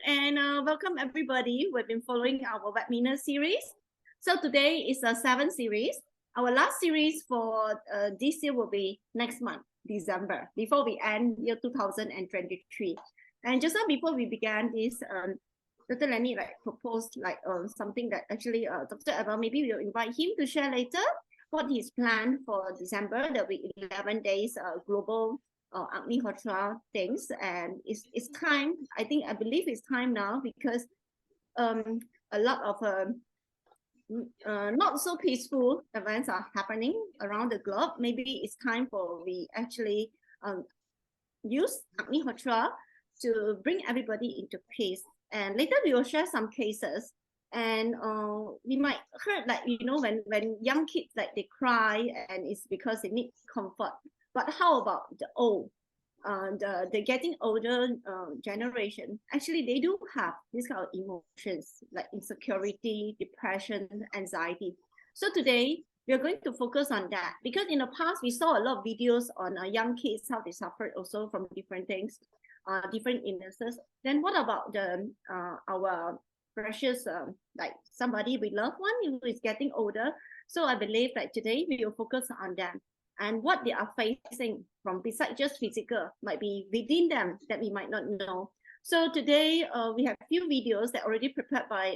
and welcome everybody who have been following our webinar series. So today is a 7th series. Our last series for this year will be next month, December, before we end year 2023. And just now before we began this, Dr. Lennie proposed something that actually Dr. Abel, maybe we'll invite him to share later what he's planned for December. There'll be 11 days global Agnihotra things, and it's time. I believe it's time now because a lot of not so peaceful events are happening around the globe. Maybe it's time for we actually use Agnihotra to bring everybody into peace. And later we will share some cases, and we might heard when young kids they cry and it's because they need comfort. But how about the old, the getting older generation? Actually, they do have this kind of emotions like insecurity, depression, anxiety. So today, we are going to focus on that because in the past, we saw a lot of videos on young kids, how they suffered also from different things, different illnesses. Then what about the our precious, like somebody we love one who is getting older? So I believe that today we will focus on them and what they are facing from besides just physical, might be within them that we might not know. So today we have a few videos that are already prepared by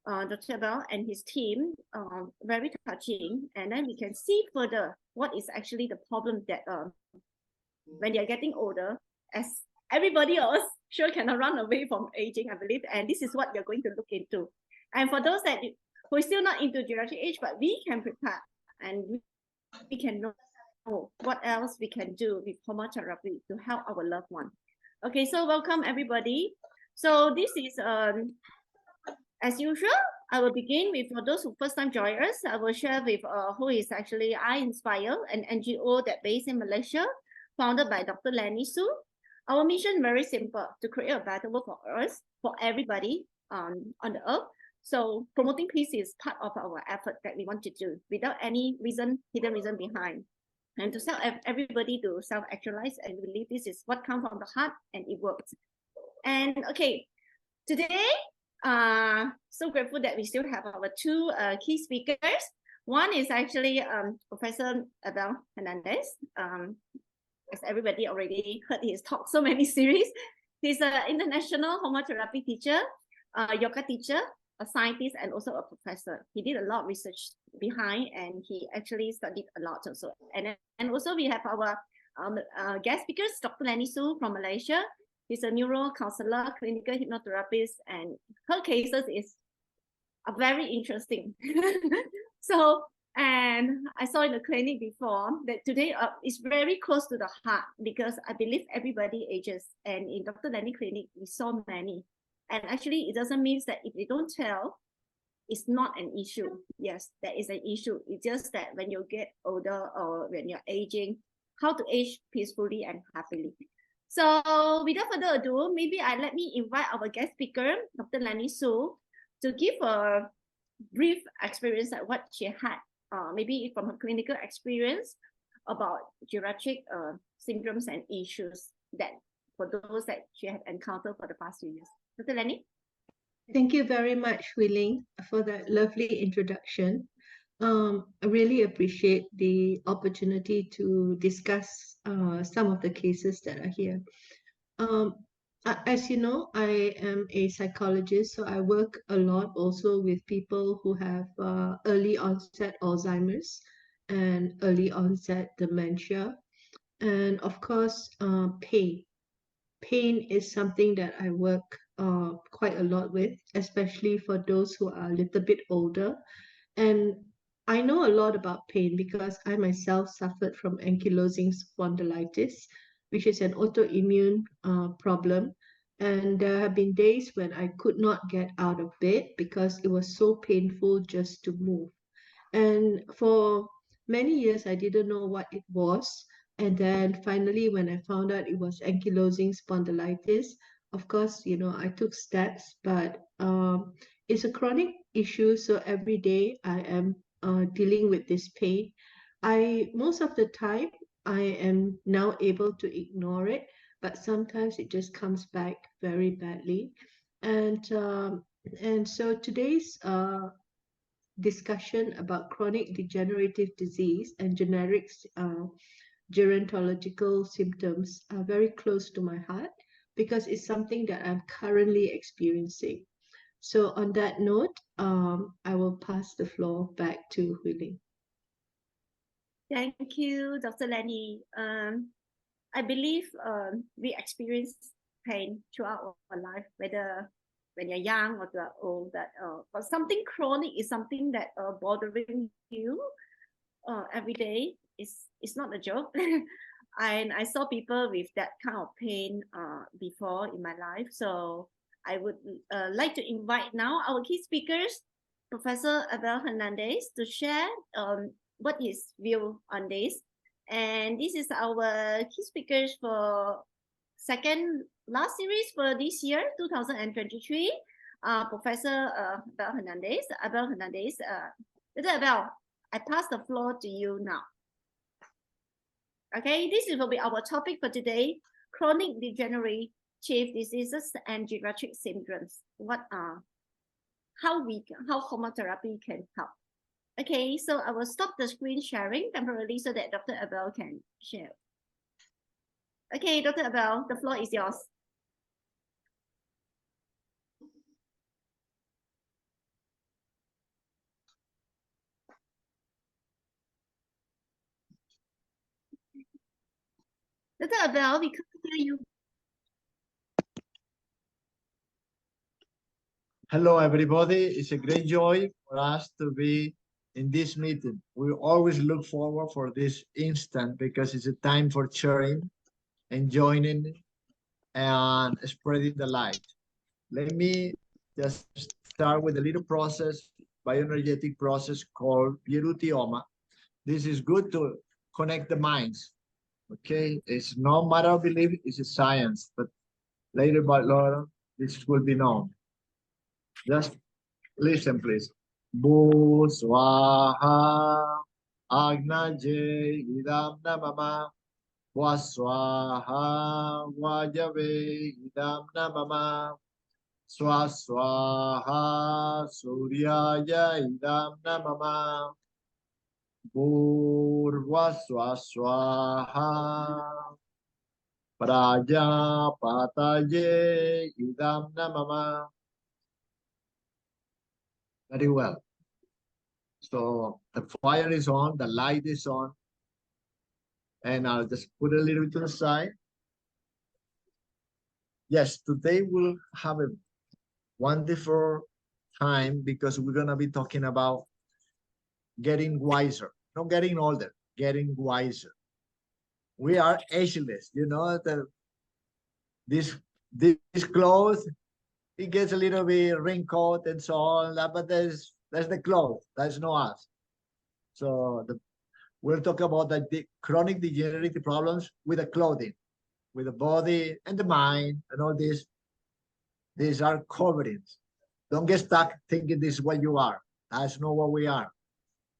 Dr. Abel and his team, very touching, and then we can see further what is actually the problem that when they are getting older, as everybody else sure cannot run away from aging, I believe, and this is what we are going to look into. And for those that who are still not into geriatric age, but we can prepare and we can know what else we can do with Homa Therapy to help our loved one. Okay, so welcome everybody. So this is as usual, I will begin with, for those who first time join us, I will share with who is actually I-Inspire, an NGO that based in Malaysia, founded by Dr. Lennie Soo. Our mission very simple, to create a better world for us, for everybody on the earth. So promoting peace is part of our effort that we want to do without any reason, hidden reason behind. And to help everybody to self-actualize and believe this is what comes from the heart and it works. And okay, today, so grateful that we still have our two key speakers. One is actually Professor Abel Hernandez. As everybody already heard his talk, so many series. He's an international Homa Therapy teacher, yoga teacher, a scientist, and also a professor. He did a lot of research behind, and he actually studied a lot also. And also we have our guest speakers, Dr. Lennie Soo from Malaysia. He's a neuro counselor, clinical hypnotherapist, and her cases are very interesting. So, and I saw in the clinic before that today is very close to the heart because I believe everybody ages, and in Dr. Lennie clinic we saw many. And actually, it doesn't mean that if they don't tell, it's not an issue. Yes, that is an issue. It's just that when you get older or when you're aging, how to age peacefully and happily. So without further ado, maybe let me invite our guest speaker, Dr. Lennie Soo, to give a brief experience at what she had, maybe from her clinical experience about geriatric syndromes and issues that for those that she had encountered for the past few years. Dr. Lennie? Thank you very much, Hooi Lin, for that lovely introduction. I really appreciate the opportunity to discuss some of the cases that are here. As you know, I am a psychologist, so I work a lot also with people who have early onset Alzheimer's and early onset dementia. And of course, pain. Pain is something that I work quite a lot with, especially for those who are a little bit older. And I know a lot about pain because I myself suffered from ankylosing spondylitis, which is an autoimmune problem. And there have been days when I could not get out of bed because it was so painful just to move. And for many years, I didn't know what it was. And then finally, when I found out it was ankylosing spondylitis, of course, I took steps, but it's a chronic issue. So every day I am dealing with this pain. Most of the time, I am now able to ignore it, but sometimes it just comes back very badly. And so today's discussion about chronic degenerative disease and generic gerontological symptoms are very close to my heart because it's something that I'm currently experiencing. So on that note, I will pass the floor back to Hooi Lin. Thank you, Dr. Lennie. I believe we experience pain throughout our life, whether when you're young or you're old. But something chronic is something that bothering you every day. It's not a joke. And I saw people with that kind of pain before in my life. So I would like to invite now our key speakers, Professor Abel Hernandez, to share what his view on this. And this is our key speakers for second last series for this year, 2023. Professor Abel Hernandez. Dr. Abel, I pass the floor to you now. Okay, this will be our topic for today: chronic degenerative diseases and geriatric syndromes. How Homa Therapy can help. Okay, so I will stop the screen sharing temporarily so that Dr. Abel can share. Okay, Dr. Abel, the floor is yours. Dr. Abel, we can't hear you. Hello, everybody. It's a great joy for us to be in this meeting. We always look forward for this instant because it's a time for sharing and joining and spreading the light. Let me just start with a little process, bioenergetic process called Homa. This is good to connect the minds. Okay, it's no matter of belief, it's a science, but later this will be known. Just listen, please. Bu swaha agnaje idam namama waswaha vajave idam namama swaswaha suryaya idam namama purvaswaswaha prajapataye idam namama. Very well. So the fire is on, the light is on, and I'll just put a little bit to the side. Yes, today we'll have a wonderful time because we're going to be talking about getting wiser, not getting older, getting wiser. We are ageless, you know, this clothes, it gets a little bit wrinkled and so on, but there's the clothes, there's no us. So we'll talk about the chronic degenerative problems with the clothing, with the body and the mind and all this. These are coverings. Don't get stuck thinking this is what you are. That's not what we are.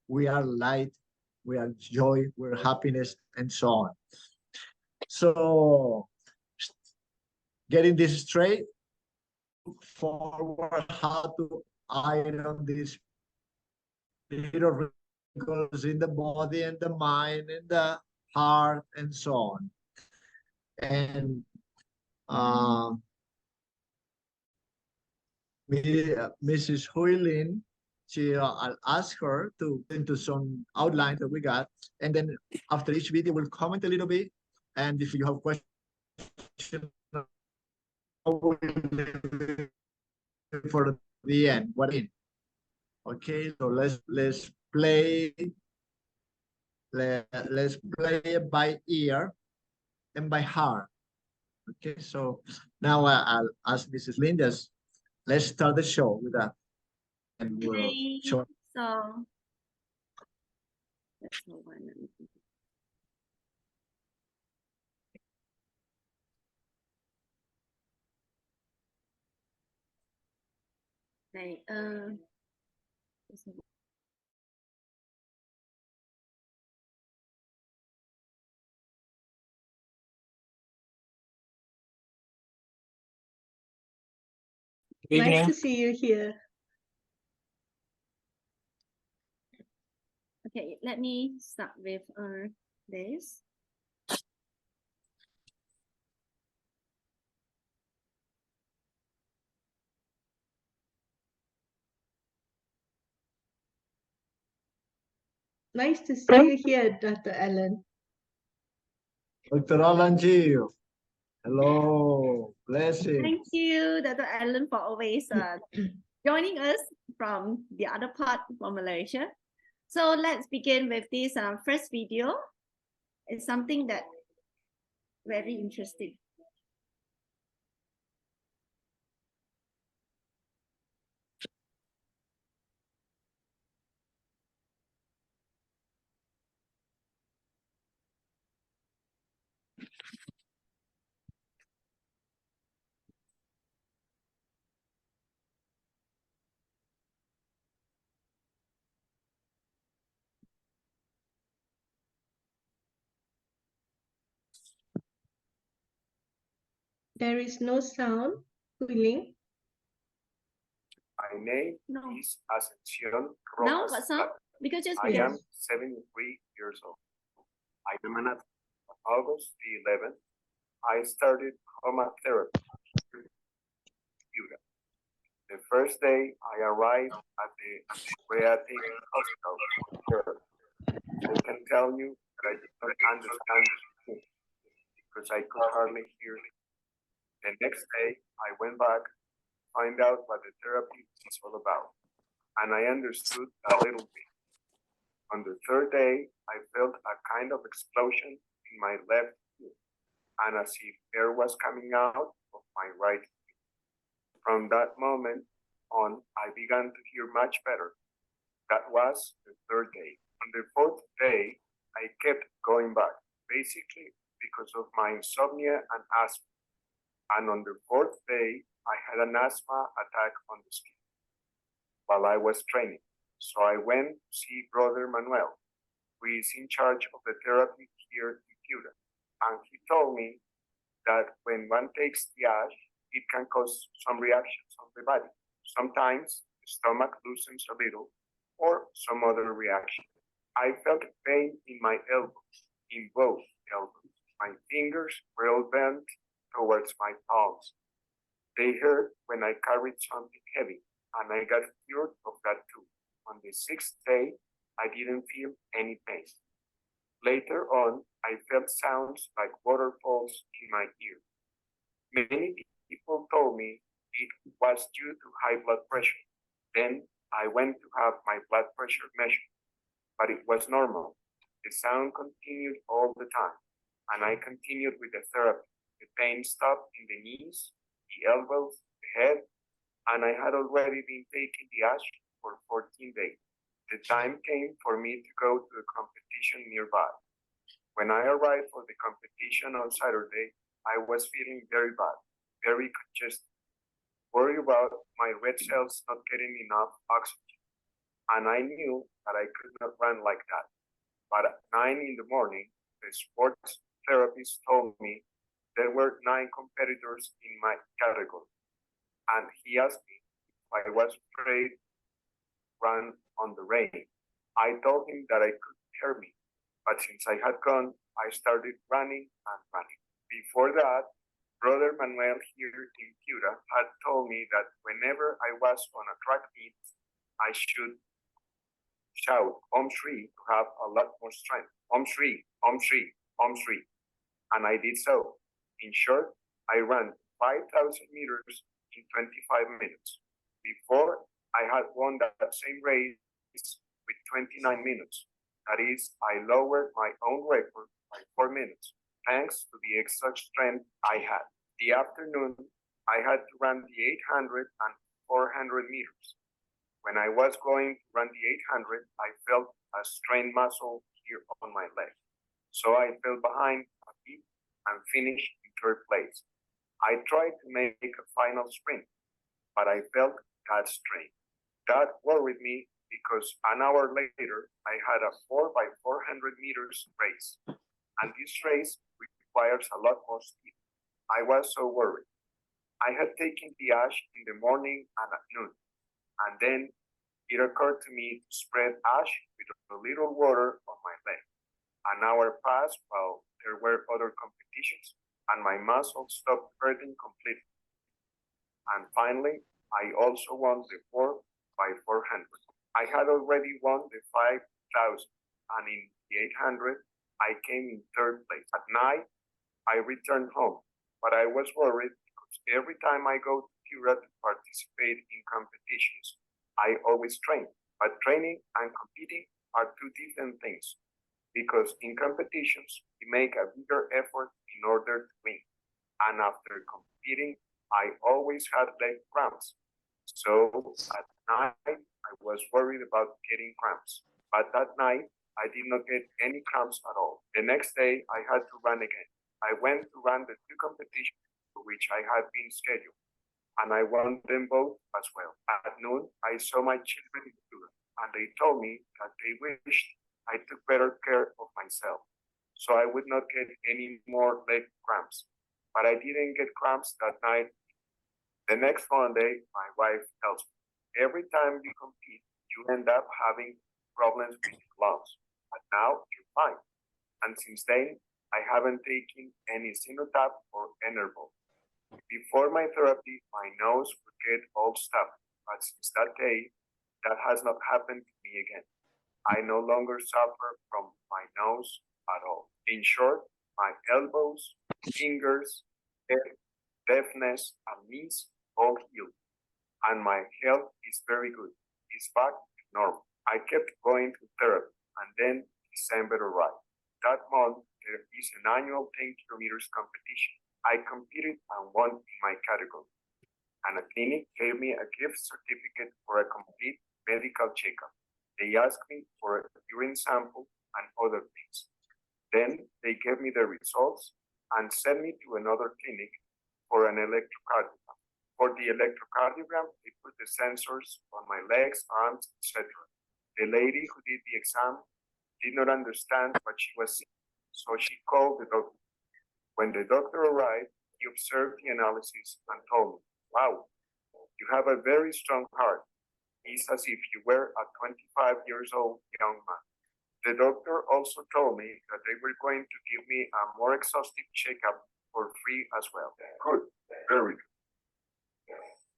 We are light, we are joy, we're happiness, and so on. So getting this straight, forward how to iron these little wrinkles in the body and the mind and the heart and so on. And Mrs. Hooi Lin, I'll ask her to into some outlines that we got, and then after each video we'll comment a little bit, and if you have questions for the end. What in? Okay, so let's play. Let's play it by ear and by heart. Okay, so now I'll ask Mrs. Lin, just let's start the show with that. And we'll show. So that's the one. Okay, Good Nice evening. to see you here. Okay, let me start with this. Nice to see you here, Dr. Ellen. Dr. Alan Gio. Hello, blessings. Thank you, Dr. Allen, for always joining us from the other part from Malaysia. So let's begin with this first video. It's something that very interesting. There is no sound. Hooi Lin. My name No. is Ascension Now Rojas. what sound? Because just I am Yes. 73 years old. I am an athlete. On August the 11th, I started Homa Therapy. The first day I arrived at the Geriatric hospital. I can tell you that I did not understand it because I could hardly hear it. The next day I went back to find out what the therapy is all about, and I understood a little bit. On the third day, I felt a kind of explosion in my left ear, and as if air was coming out of my right ear. From that moment on, I began to hear much better. That was the third day. On the fourth day, I kept going back, basically because of my insomnia and asthma. And on the fourth day, I had an asthma attack on the ski while I was training. So I went to see Brother Manuel, who is in charge of the therapy here in Cuba. And he told me that when one takes the ash, it can cause some reactions on the body. Sometimes the stomach loosens a little, or some other reaction. I felt pain in my elbows, in both elbows. My fingers were all bent towards my palms. They hurt when I carried something heavy, and I got cured of that too. On the sixth day, I didn't feel any pain. Later on, I felt sounds like waterfalls in my ear. Many people told me it was due to high blood pressure. Then I went to have my blood pressure measured, but it was normal. The sound continued all the time, and I continued with the therapy. The pain stopped in the knees, the elbows, the head, and I had already been taking the ash for 14 days. The time came for me to go to a competition nearby. When I arrived for the competition on Saturday, I was feeling very bad, very congested, worried about my red cells not getting enough oxygen. And I knew that I could not run like that. But at 9 in the morning, the sports therapist told me there were 9 competitors in my category. And he asked me if I was afraid to run on the rain. I told him that I couldn't hear me. But since I had gone, I started running and running. Before that, Brother Manuel here in Cuba had told me that whenever I was on a track meet, I should shout Om Shri to have a lot more strength. Om Shri, Om Shri, Om Shri. And I did so. In short, I ran 5,000 meters in 25 minutes. Before, I had won that same race with 29 minutes. That is, I lowered my own record by 4 minutes, thanks to the extra strength I had. The afternoon, I had to run the 800 and 400 meters. When I was going to run the 800, I felt a strained muscle here on my leg. So I fell behind a bit and finished in third place. I tried to make a final sprint, but I felt that strain. That worried me because an hour later, I had a 4x400 meters race. And this race requires a lot more speed. I was so worried. I had taken the ash in the morning and at noon, and then it occurred to me to spread ash with a little water on my leg. An hour passed while there were other competitions, and my muscles stopped hurting completely. And finally, I also won the 4 by 400. I had already won the 5,000, and in the 800, I came in third place. At night, I returned home, but I was worried because every time I go to Piura to participate in competitions, I always train. But training and competing are two different things, because in competitions, we make a bigger effort in order to win. And after competing, I always had leg cramps. So at night, I was worried about getting cramps. But that night, I did not get any cramps at all. The next day, I had to run again. I went to run the 2 competitions for which I had been scheduled, and I won them both as well. At noon, I saw my children in Cuba, and they told me that they wished I took better care of myself, so I would not get any more leg cramps. But I didn't get cramps that night. The next Monday, my wife tells me, every time you compete, you end up having problems with your lungs, but now you're fine. And since then, I haven't taken any Sinotap or Enervol. Before my therapy, my nose would get all stuffed, but since that day, that has not happened to me again. I no longer suffer from my nose at all. In short, my elbows, fingers, head, deafness, and knees all healed, and my health is very good. It's back to normal. I kept going to therapy, and then December arrived. That month, there is an annual 10 kilometers competition. I competed and won in my category, and a clinic gave me a gift certificate for a complete medical checkup. They asked me for a urine sample and other things. Then they gave me the results and sent me to another clinic for an electrocardiogram. For the electrocardiogram, they put the sensors on my legs, arms, etc. The lady who did the exam did not understand what she was saying, so she called the doctor. When the doctor arrived, he observed the analysis and told me, wow, you have a very strong heart. It's as if you were a 25 years old young man. The doctor also told me that they were going to give me a more exhaustive checkup for free as well. Good, very good.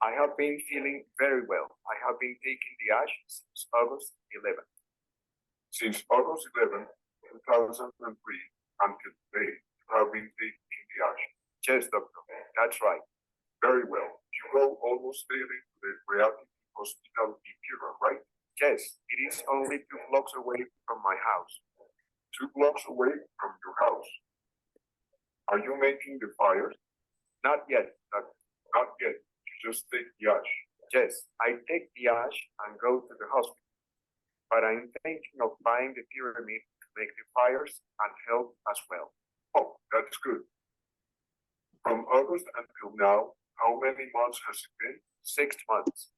I have been feeling very well. I have been taking the ash since August 11th. Since August 11th, 2003, until today, you have been taking the ash. Yes, doctor, that's right. Very well. You go almost daily to the Geriatric hospital in Piura, right? Yes, it is only 2 blocks away from my house. 2 blocks away from your house. Are you making the fires? Not yet, doctor. Not yet. You just take the ash. Yes, I take the ash and go to the hospital. But I'm thinking of buying the pyramid to make the fires and help as well. Oh, that's good. From August until now, how many months has it been? 6 months.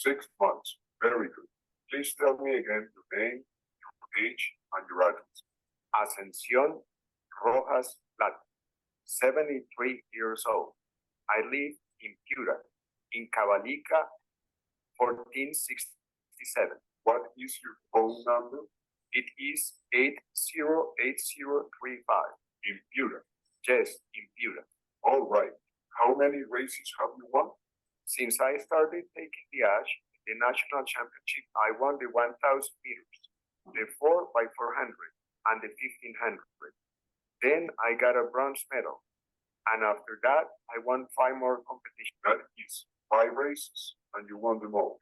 6 months. Very good. Please tell me again your name, your age, and your address. Ascensión Rojas Plata, 73 years old. I live in Piura, in Cabalica, 1467. What is your phone number? It is 808035 in Piura. Yes, in Piura. All right. How many races have you won? Since I started taking the ash, the national championship, I won the 1,000 meters, the 4 by 400, and the 1,500. Then I got a bronze medal. And after that, I won 5 more competitions. That is 5 races, and you won them all.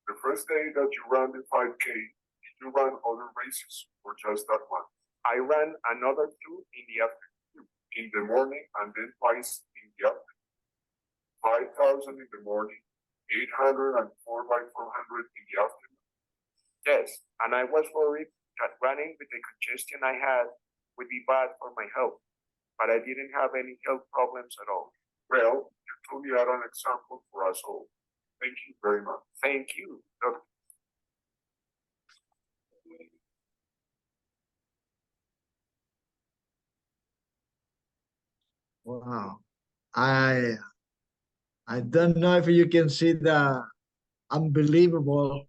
The first day that you ran the 5K, did you run other races or just that one? I ran another 2 in the afternoon, in the morning, and then twice in the afternoon. 5,000 in the morning, 800 and 4 by 400 in the afternoon. Yes, and I was worried that running with the congestion I had would be bad for my health, but I didn't have any health problems at all. Well, you truly are an example for us all. Thank you very much. Thank you, Doctor. Wow. I I don't know if you can see the unbelievable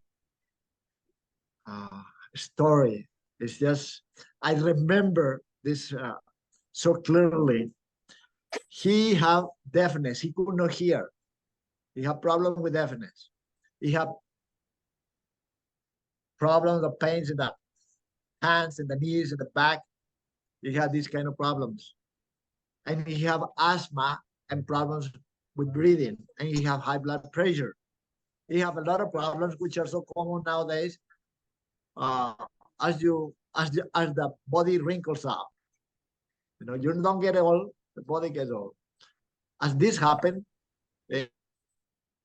story. It's just, I remember this so clearly. He had deafness. He could not hear. He had problem with deafness. He had problems of pains in the hands and the knees and the back. He had these kind of problems. And he have asthma and problems with breathing. And he have high blood pressure. He have a lot of problems which are so common nowadays. As the body wrinkles up, you know, you don't get old, the body gets old. As this happened,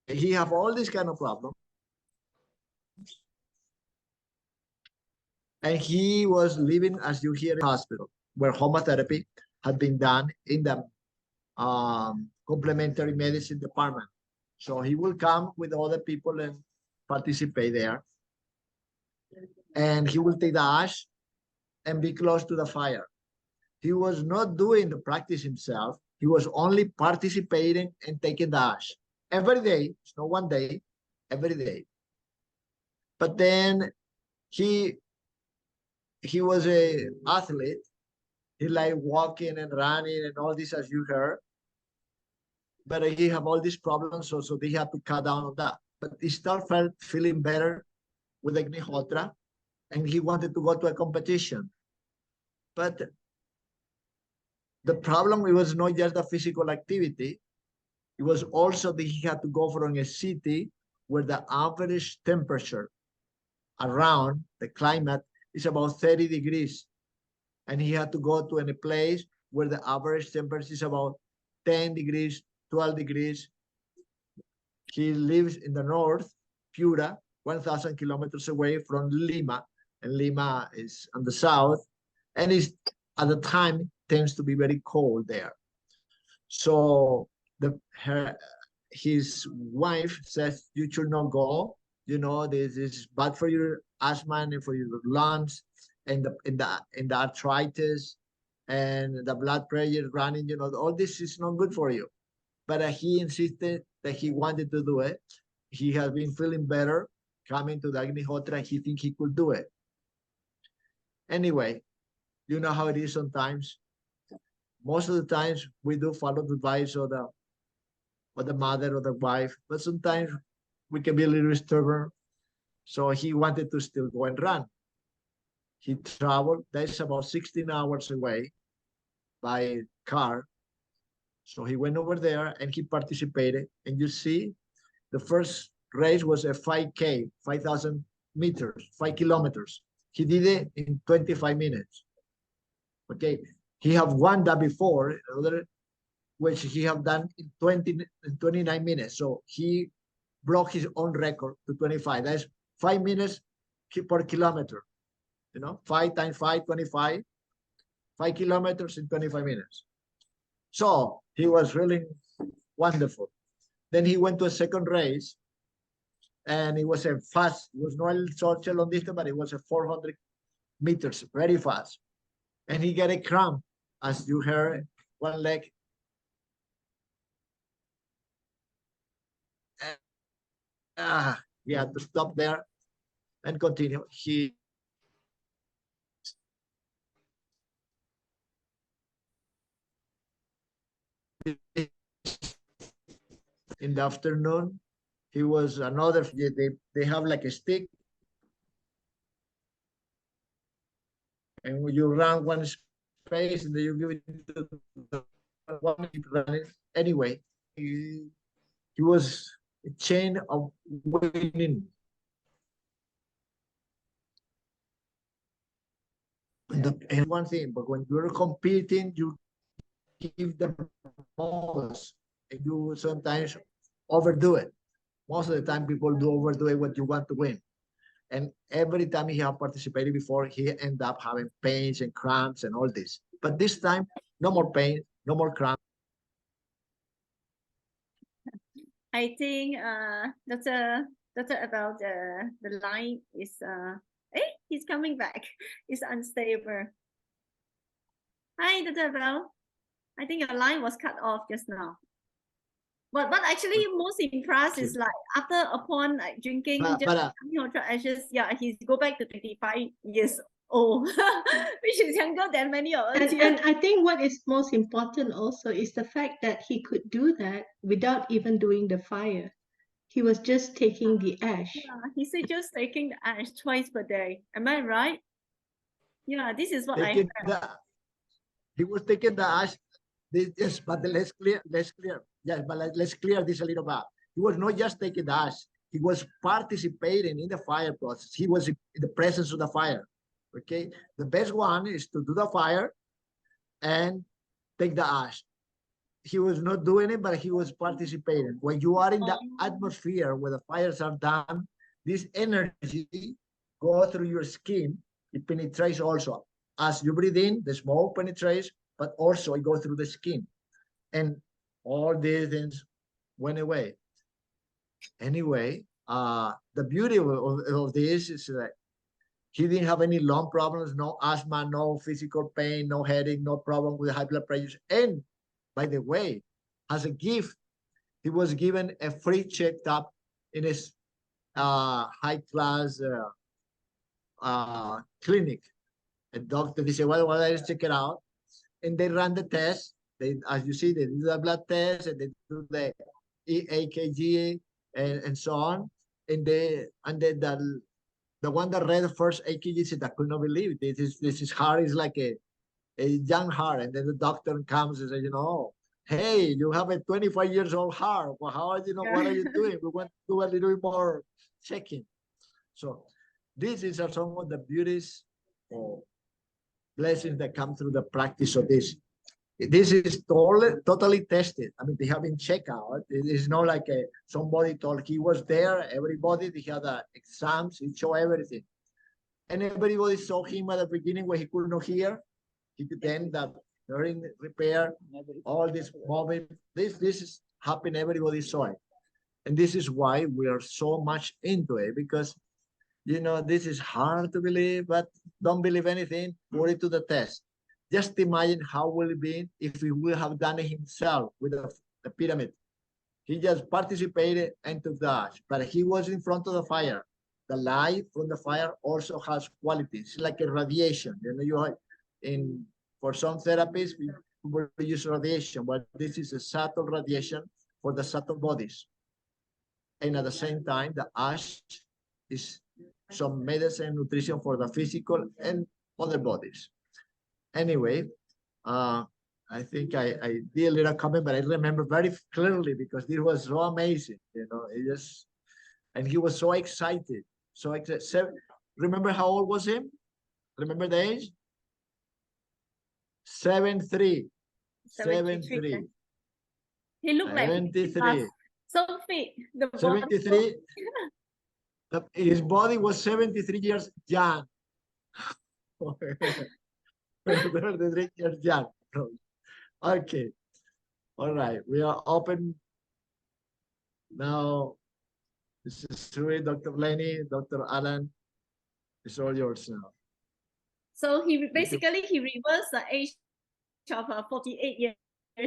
he have all these kind of problems, and he was living, as you hear, in hospital where Homa therapy had been done in the complementary medicine department. So he will come with other people and participate there, and he will take the ash and be close to the fire. He was not doing the practice himself. He was only participating and taking the ash every day. It's not one day, every day. But then he was a athlete. He liked walking and running and all this, as you heard. But he have all these problems, so they have to cut down on that. But he started feeling better with Agnihotra, and he wanted to go to a competition. But the problem, it was not just the physical activity. It was also that he had to go from a city where the average temperature around the climate is about 30 degrees. And he had to go to a place where the average temperature is about 10 degrees, 12 degrees. He lives in the north, Piura, 1,000 kilometers away from Lima. And Lima is on the south. And it's, at the time, tends to be very cold there. So his wife says, you should not go. You know, this is bad for your asthma and for your lungs, and the arthritis and the blood pressure running. You know, all this is not good for you. But he insisted that he wanted to do it. He has been feeling better coming to the Agnihotra. He think he could do it. Anyway, you know how it is sometimes. Most of the times we do follow the advice of the mother or the wife, but sometimes we can be a little stubborn. So he wanted to still go and run. He traveled, that's about 16 hours away by car. So he went over there and he participated. And you see, the first race was a 5K, 5,000 meters, 5 kilometers. He did it in 25 minutes. Okay, he have won that before, which he have done in 29 minutes. So he broke his own record to 25. That's 5 minutes per kilometer. You know, 5 times 5, 25. 5 kilometers in 25 minutes. So he was really wonderful. Then he went to a second race, and it was a fast. It was not social long distance, but it was a 400 meters, very fast. And he got a cramp, as you heard, one leg. He had to stop there and continue. He in the afternoon, he was another, they have like a stick, and when you run one space and then you give it to the one running. Anyway, he was a chain of winning. And one thing, but when you're competing, you give the most, and you sometimes overdo it. Most of the time, people do overdo it when you want to win. And every time he had participated before, he ended up having pains and cramps and all this. But this time, no more pain, no more cramps. I think Dr. Abel, the line is he's coming back. It's unstable. Hi, Dr. Abel. I think your line was cut off just now. But actually most impressed is like upon like drinking just ashes, yeah, he's go back to 25 years old, which is younger than many of us. And I think what is most important also is the fact that he could do that without even doing the fire. He was just taking the ash. Yeah, he said just taking the ash twice per day. Am I right? Yeah, this is what I heard. He was taking the ash. Yes, but let's clear. Yes, but let's clear this a little bit. He was not just taking the ash. He was participating in the fire process. He was in the presence of the fire. Okay, the best one is to do the fire and take the ash. He was not doing it, but he was participating. When you are in the atmosphere where the fires are done, this energy go through your skin. It penetrates also. As you breathe in, the smoke penetrates, but also it goes through the skin. And all these things went away. Anyway, the beauty of this is that he didn't have any lung problems, no asthma, no physical pain, no headache, no problem with high blood pressure. And by the way, as a gift, he was given a free checkup in his high-class clinic. A doctor, they said, well, let's check it out. And they ran the test. They, as you see, they do the blood test and they do the EKG and so on. And then the one that read the first EKG said, I could not believe it. This is heart is like a young heart. And then the doctor comes and says, you know, hey, you have a 25 years old heart. Well, how are you know, what are you doing? We want to do a little bit more checking. So these are some of the beauties or blessings that come through the practice of this. This is totally tested. I mean, they have been checked out. It is not like somebody told he was there. Everybody, they had exams. He showed everything. And everybody saw him at the beginning where he could not hear. He could then during repair, all this moment, this is happening. Everybody saw it. And this is why we are so much into it, because you know, this is hard to believe, but don't believe anything, put it to the test. Just imagine how will it be if he would have done it himself with the pyramid. He just participated and took the ash, but he was in front of the fire. The light from the fire also has qualities, like a radiation. You know, you have for some therapies, we will use radiation, but this is a subtle radiation for the subtle bodies. And at the same time, the ash is some medicine and nutrition for the physical and other bodies. Anyway, I think I did a little comment, but I remember very clearly because this was so amazing, you know, and he was so excited. So excited. Remember how old was him? Remember the age? 73. 73. He looked like 73. So fit. 73. His body was 73 years young. 73 years young. Okay. All right. We are open now. This is Sui, Dr. Lennie, Dr. Alan. It's all yours now. So he basically reversed the age of 48 years,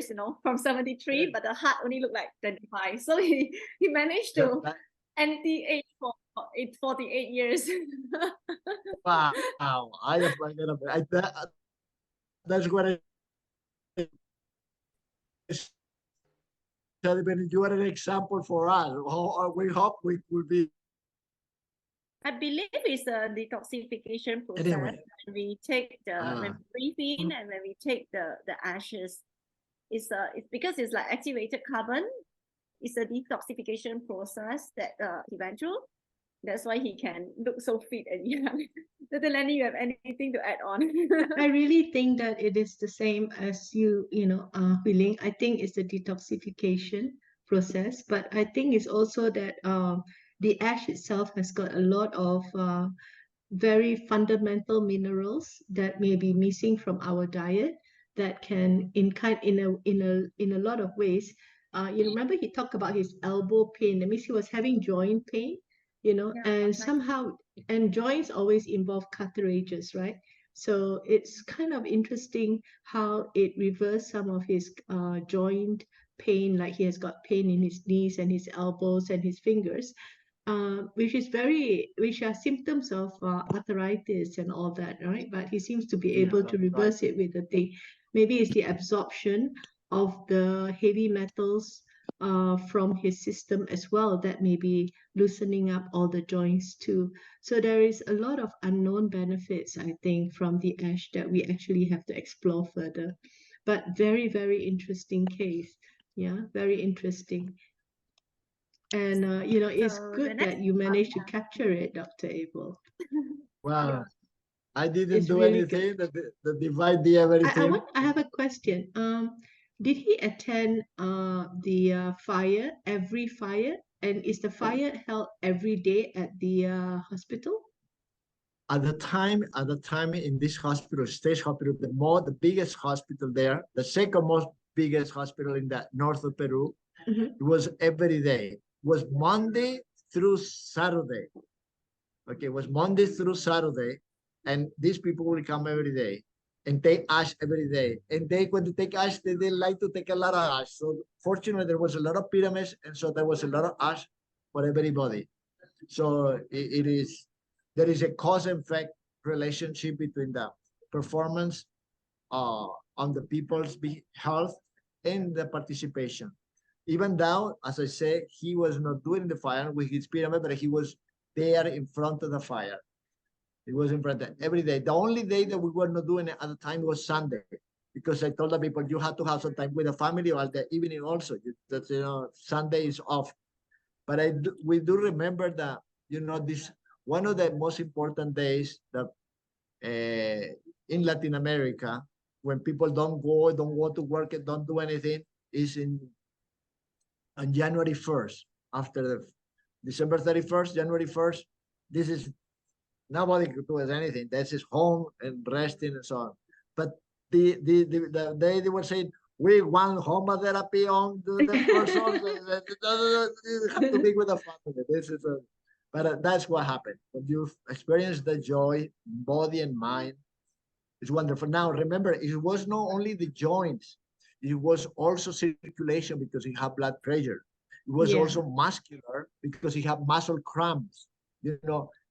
you know, from 73, but the heart only looked like 25. So he managed to anti-age for 48 years. Wow. That's what I said. When you are an example for us, we hope we will be. I believe it's a detoxification process. Anyway. When we take when we breathe in and when we take the ashes, it's because it's like activated carbon. It's a detoxification process that he went through. That's why he can look so fit and young. Dr. Lennie, you have anything to add on? I really think that it is the same as you know, Hooi Lin. I think it's the detoxification process, but I think it's also that the ash itself has got a lot of very fundamental minerals that may be missing from our diet that can in a lot of ways. You remember he talked about his elbow pain. That means he was having joint pain, you know, and somehow, and joints always involve cartilages, right? So it's kind of interesting how it reversed some of his joint pain, like he has got pain in his knees and his elbows and his fingers, which are symptoms of arthritis and all that, right? But he seems to be Yeah, able to that's reverse right. it with the thing. Maybe it's the absorption of the heavy metals from his system as well that may be loosening up all the joints too. So there is a lot of unknown benefits, I think, from the ash that we actually have to explore further. But very, very interesting case. Yeah, very interesting. And it's So the good next that you managed to capture it, Dr. Abel. Well, I didn't It's do really good. anything. The divide did everything. I have a question. Did he attend the fire, every fire? And is the fire held every day at the hospital? At the time in this hospital, state hospital, the biggest hospital there, the second most biggest hospital in the north of Peru, Mhm. it was every day. It was Monday through Saturday. Okay, it was Monday through Saturday, and these people will come every day and take ash every day. And when they take ash, they like to take a lot of ash. So fortunately, there was a lot of pyramids, and so there was a lot of ash for everybody. So there is a cause and effect relationship between the performance on the people's health and the participation. Even though, as I say, he was not doing the fire with his pyramid, but he was there in front of the fire. He was in front of every day. The only day that we were not doing it at the time was Sunday, because I told the people you have to have some time with the family or the evening also. That Sunday is off. But we do remember that this one of the most important days that in Latin America, when people don't go to work and don't do anything, is on January 1st, after the December 31st, January 1st. This is nobody does anything. This is home and resting and so on. But the day they were saying, we want Homa Therapy on the person. You have to be with the family. But that's what happened. When you experience the joy, body and mind, it's wonderful. Now, remember, it was not only the joints, it was also circulation because he had blood pressure. It was also muscular because he had muscle cramps,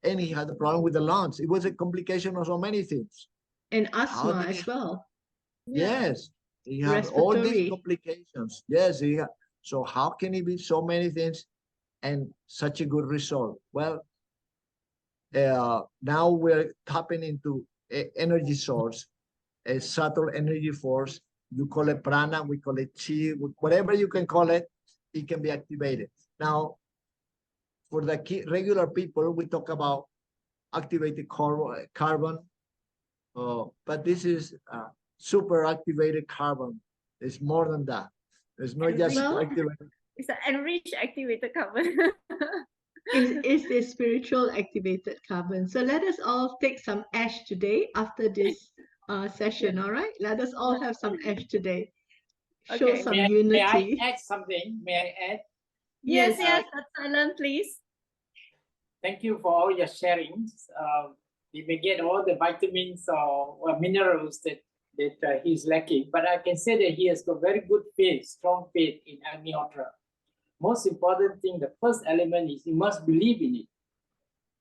and he had a problem with the lungs. It was a complication of so many things. And asthma as well. Yes, he had all these Respiratory. complications. Yes, so how can it be so many things and such a good result? Well, now we're tapping into an energy source, a subtle energy force. You call it prana, we call it chi, whatever you can call it, it can be activated. Now, for the regular people, we talk about activated carbon, but this is super activated carbon. It's more than that. It's not just activated. It's an enriched activated carbon. Is the spiritual activated carbon. So let us all take some ash today after this session, all right? Let us all have some ash today. Show Okay. some May unity. I add something? May I add? Yes, Dr. Alan, please. Thank you for all your sharings. You may get all the vitamins or minerals that he's lacking, but I can say that he has got very good faith, strong faith in Agnihotra. Most important thing, the first element is you must believe in it.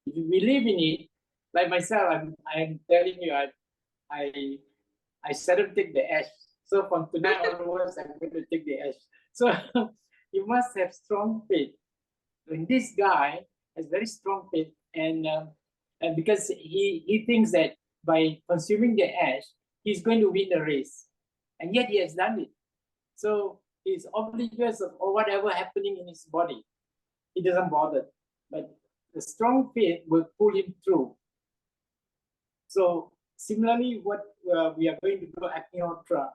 If you believe in it, like myself, I'm telling you, I seldom take the ash. So from tonight onwards, I'm going to take the ash. So you must have strong faith. And this guy has very strong faith, and because he thinks that by consuming the ash, he's going to win the race, and yet he has done it. So he's oblivious of whatever happening in his body. He doesn't bother, but the strong faith will pull him through. So similarly, what we are going to do at Agnihotra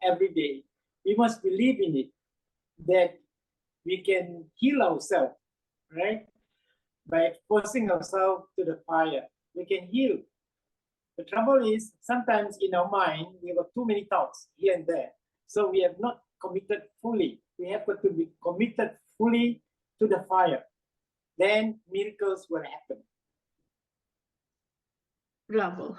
every day, we must believe in it, that we can heal ourselves, right? By exposing ourselves to the fire, we can heal. The trouble is, sometimes in our mind, we have too many thoughts here and there. So we have not committed fully. We have got to be committed fully to the fire. Then miracles will happen. Bravo.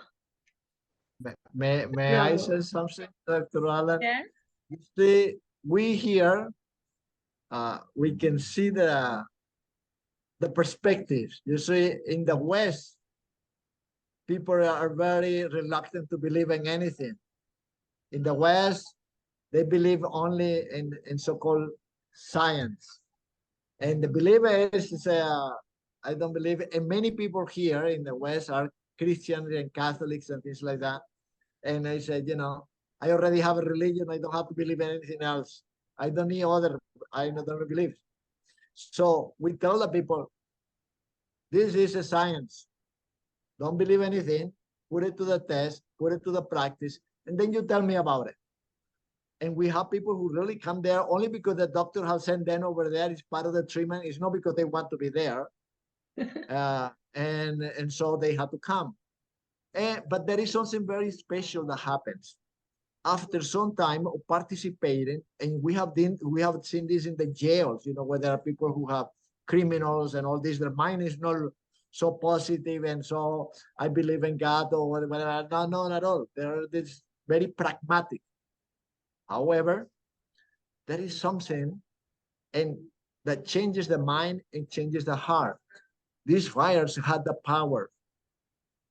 May I say something, Dr. Alan? Yeah. You see, we here, we can see the perspectives. You see, in the West, people are very reluctant to believe in anything. In the West, they believe only in so-called science. And the believers is, I don't believe it. And many people here in the West are Christians and Catholics and things like that. And I said, you know, I already have a religion. I don't have to believe in anything else. I don't need other. I don't believe. So we tell the people, this is a science. Don't believe anything. Put it to the test. Put it to the practice. And then you tell me about it. And we have people who really come there only because the doctor has sent them over there. It's part of the treatment. It's not because they want to be there. And so they have to come. But there is something very special that happens after some time of participating. And we have seen this in the jails, you know, where there are people who have criminals and all this. Their mind is not so positive and so I believe in God or whatever. No, not at all. They're this very pragmatic. However, there is something and that changes the mind and changes the heart. These fires had the power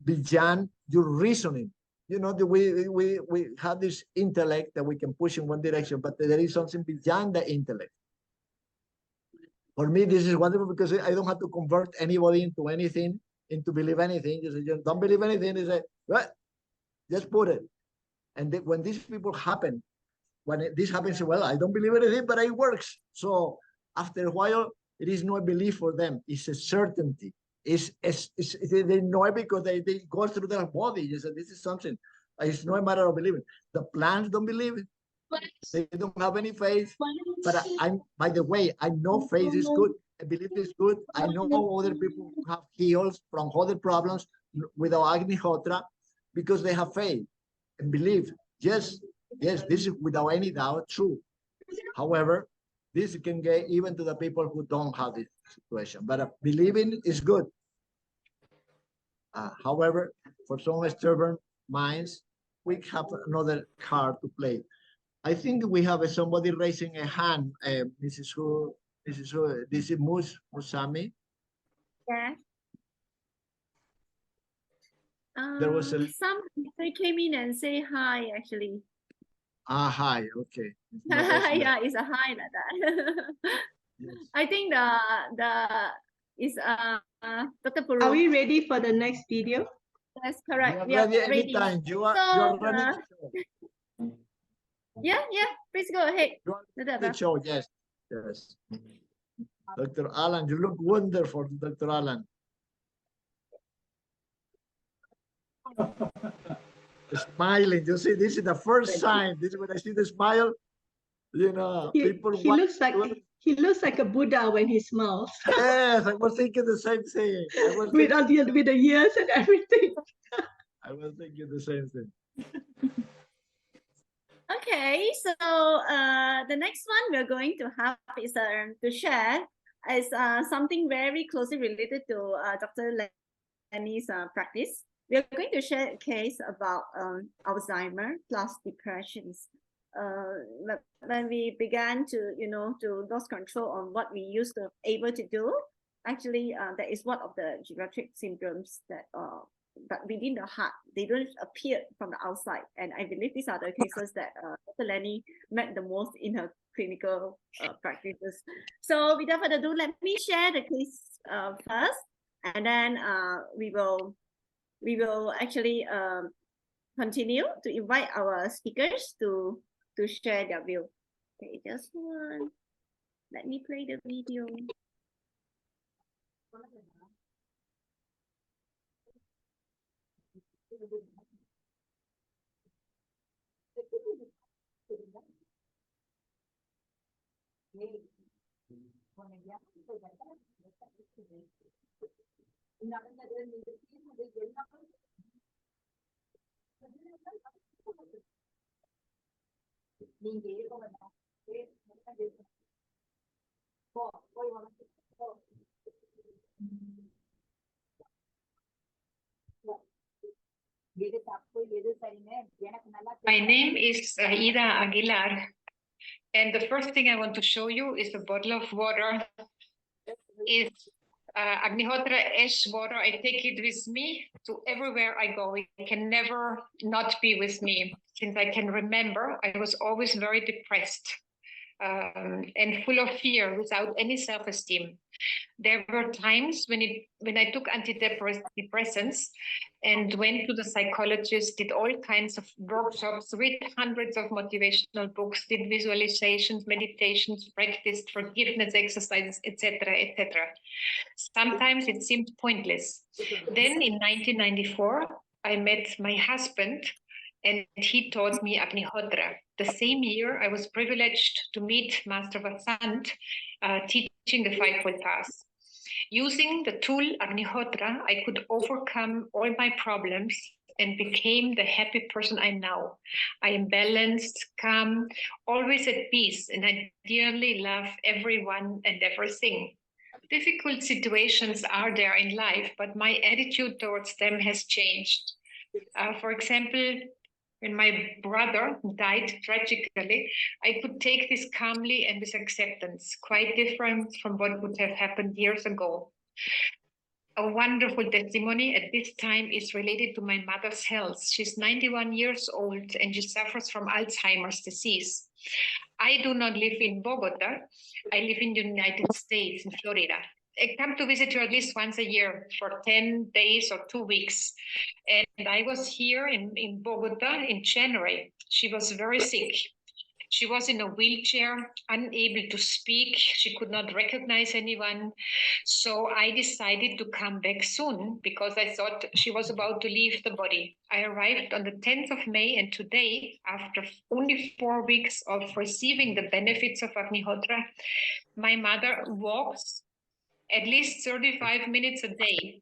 beyond your reasoning. You know, we have this intellect that we can push in one direction, but there is something beyond the intellect. For me, this is wonderful because I don't have to convert anybody into anything, into believe anything. You say, you don't believe anything, you say, what? Just put it. And when these people happen, this happens, well, I don't believe anything, but it works. So after a while, it is not a belief for them. It's a certainty. They know it because they go through their body. You say, this is something. It's not a matter of believing. The plants don't believe it. They don't have any faith. But by the way, I know faith is good. I believe it's good. I know other people who have healed from other problems without Agnihotra because they have faith and believe. Yes, this is without any doubt true. However, this can get even to the people who don't have this situation. But believing is good. However, for some stubborn minds, we have another card to play. I think we have somebody raising a hand. Mrs. Who, this is Musami. Yeah. There was a some they came in and say hi actually. Hi, okay. Yeah, it's a hi like that. Yes. I think the is Dr. Puru. Are we ready for the next video? That's correct. We are ready ready. anytime. You are running the show. Yeah, please go ahead. You are Dr. running the Abel. show, yes. Dr. Alan, you look wonderful, Dr. Alan. Smiling, you see, this is the first sign. This is when I see the smile, you know, people He looks like a Buddha when he smiles. Yes, I was thinking the same thing. with the ears and everything. I was thinking the same thing. Okay, so the next one we're going to have is to share is something very closely related to Dr. Lennie's practice. We are going to share a case about Alzheimer plus depressions. When we began to, to lose control on what we used to able to do, actually, that is one of the geriatric syndromes that within the heart, they don't appear from the outside. And I believe these are the cases that Dr. Lennie met the most in her clinical practices. So without further ado, let me share the case first, and then we will actually continue to invite our speakers to share their view. Okay, just one. Let me play the video. My name is Ida Aguilar, And the first thing I want to show you is a bottle of water. It's Agnihotra ash water. I take it with me to everywhere I go. It can never not be with me. Since I can remember, I was always very depressed and full of fear without any self-esteem. There were times when I took antidepressants and went to the psychologist, did all kinds of workshops, read hundreds of motivational books, did visualizations, meditations, practiced forgiveness exercises, etc., etc. Sometimes it seemed pointless. Then in 1994, I met my husband and he taught me Agnihotra. The same year, I was privileged to meet Master Vasant, teaching the fivefold path. Using the tool Agnihotra, I could overcome all my problems and became the happy person I am now. I am balanced, calm, always at peace, and I dearly love everyone and everything. Difficult situations are there in life, but my attitude towards them has changed. For example, when my brother died tragically, I could take this calmly and with acceptance, quite different from what would have happened years ago. A wonderful testimony at this time is related to my mother's health. She's 91 years old and she suffers from Alzheimer's disease. I do not live in Bogota. I live in the United States, in Florida. I come to visit her at least once a year for 10 days or 2 weeks. And I was here in Bogota in January. She was very sick. She was in a wheelchair, unable to speak. She could not recognize anyone. So I decided to come back soon because I thought she was about to leave the body. I arrived on the 10th of May, and today, after only 4 weeks of receiving the benefits of Agnihotra, my mother walks at least 35 minutes a day,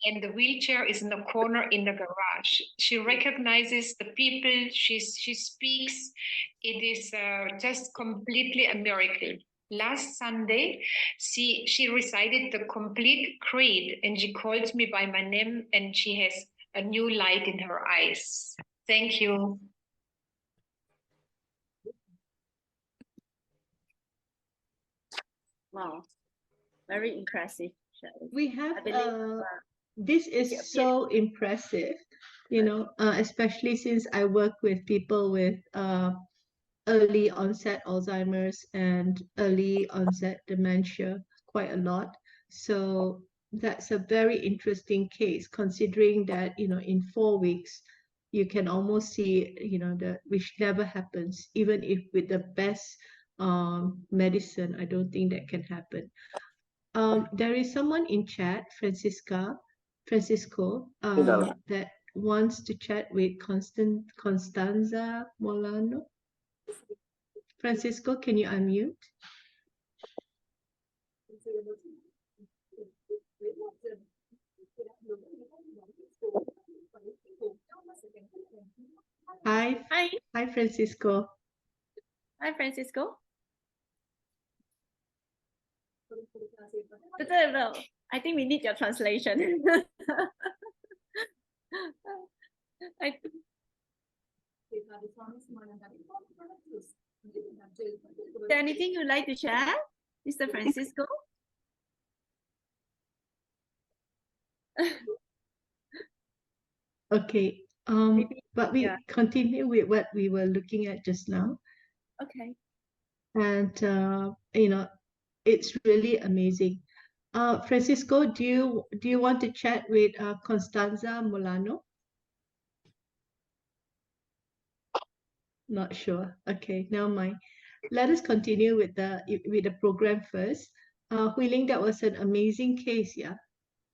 and the wheelchair is in the corner in the garage. She recognizes the people, she speaks. It is just completely a miracle. Last Sunday, she recited the complete creed, and she called me by my name, and she has a new light in her eyes. Thank you. Wow, very impressive. We have I believe, this is so impressive, you know, especially since I work with people with early onset Alzheimer's and early onset dementia quite a lot. So that's a very interesting case, considering that, you know, in 4 weeks, you can almost see, you know, which never happens, even if with the best medicine, I don't think that can happen. There is someone in chat, Francisco, that wants to chat with Constanza Molano. Francisco, can you unmute? Hi. Hi. Hi, Francisco. Hi, Francisco. Dr. Abel, I think we need your translation. Is there anything you'd like to share, Mr. Francisco? Okay. But we continue with what we were looking at just now. Okay. And you know, it's really amazing. Francisco, do you want to chat with Constanza Molano? Not sure. Okay, never mind. Let us continue with the program first. Hooi Lin, that was an amazing case, yeah,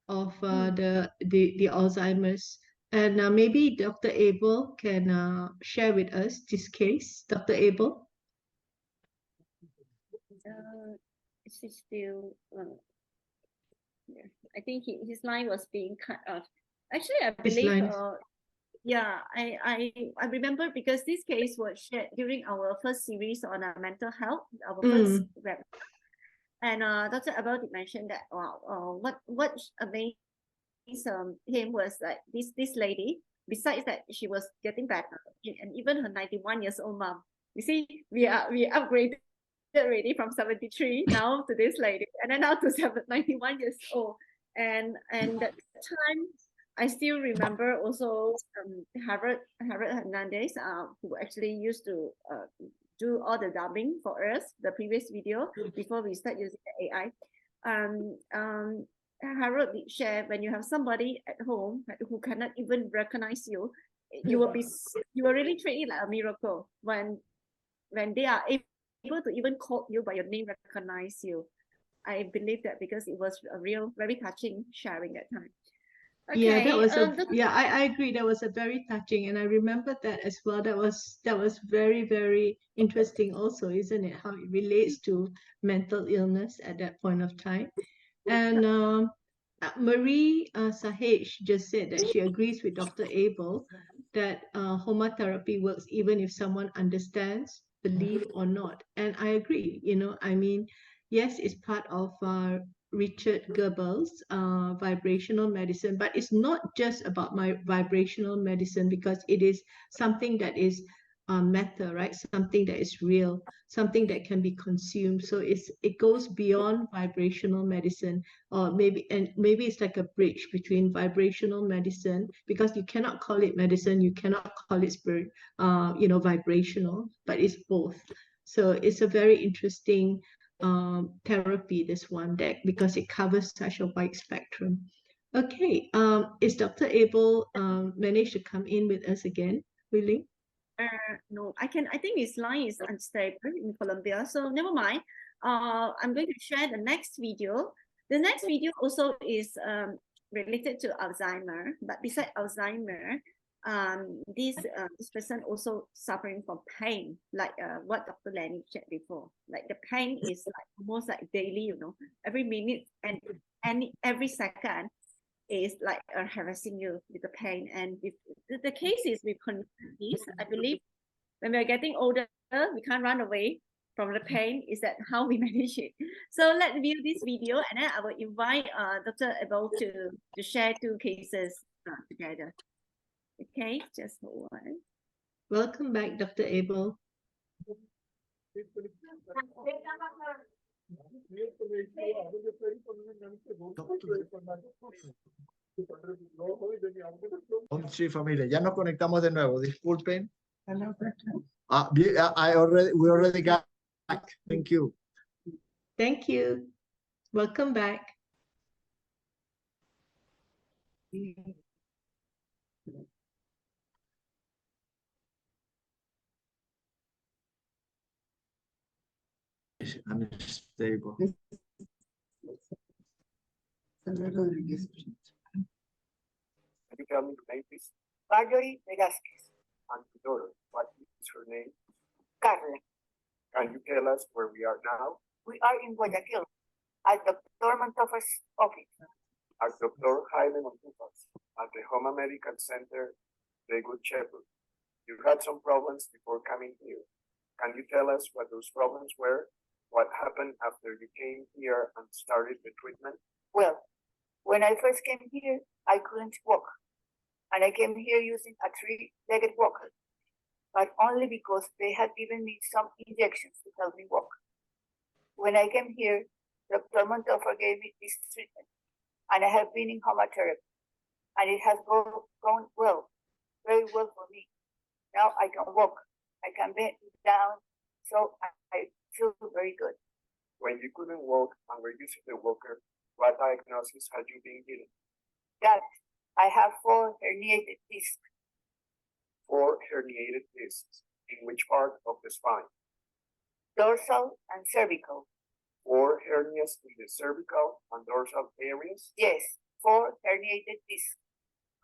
of the Alzheimer's. And maybe Dr. Abel can share with us this case. Dr. Abel? Is he still? Yeah. I think his line was being cut off. Actually, I believe. Yeah, I remember because this case was shared during our first series on mental health, our first web. And Dr. Abel did mention that what amazed him was that this lady, besides that she was getting better, and even her 91 years old mom You see, we upgraded already from 73 now to this lady, and then now to 91 years old. And that time, I still remember also Harold Hernandez, who actually used to do all the dubbing for us, the previous video, before we start using the AI. Harold did share, when you have somebody at home who cannot even recognize you, you will really treat it like a miracle when they are able to even call you by your name, recognize you. I believe that because it was a real, very touching sharing at time. Okay, yeah, that was I agree. That was a very touching, and I remember that as well. That was very, very interesting also, isn't it? How it relates to mental illness at that point of time. And Marie Sahej just said that she agrees with Dr. Abel that Homa therapy works even if someone understands, believe or not. And I agree, I mean, yes, it's part of Richard Goebbels' vibrational medicine, but it's not just about my vibrational medicine, because it is something that is matter, right? Something that is real, something that can be consumed. So it goes beyond vibrational medicine, or maybe it's like a bridge between vibrational medicine, because you cannot call it medicine, you cannot call it spirit, vibrational, but it's both. So it's a very interesting therapy, this one, deck, because it covers such a wide spectrum. Okay, is Dr. Abel managed to come in with us again, Willie? No, I think his line is unstable in Colombia, so never mind. I'm going to share the next video. The next video also is related to Alzheimer, but besides Alzheimer, this person also suffering from pain, like what Dr. Lennie shared before. Like the pain is like almost like daily, every minute and every second is like harassing you with the pain. And if the case is with this, I believe when we are getting older, we can't run away from the pain. Is that how we manage it? So let's view this video, and then I will invite Dr. Abel to share two cases together. Okay, just hold on. Welcome back, Dr. Abel. Sí, familia, ya nos conectamos de nuevo, disculpen. We already got back. Thank you. Thank you. Welcome back. It's unstable. Can you tell me your name, please? Marjorie Velasquez. And your daughter, what is her name? Carla. Can you tell us where we are now? We are in Guayaquil at Dr. Montofa's office. At Dr. Jaime Montofa's at the Homa Medical Center, the Good Shepherd. You had some problems before coming here. Can you tell us what those problems were? What happened after you came here and started the treatment? Well, when I first came here, I couldn't walk. And I came here using a three-legged walker, but only because they had given me some injections to help me walk. When I came here, Dr. Montofa gave me this treatment, and I have been in Homa Therapy, and it has gone well, very well for me. Now I can walk, I can bend down, so I feel very good. When you couldn't walk and were using the walker, what diagnosis had you been given? That I have 4 herniated discs. 4 herniated discs. In which part of the spine? Dorsal and cervical. 4 hernias in the cervical and dorsal areas? Yes, 4 herniated discs.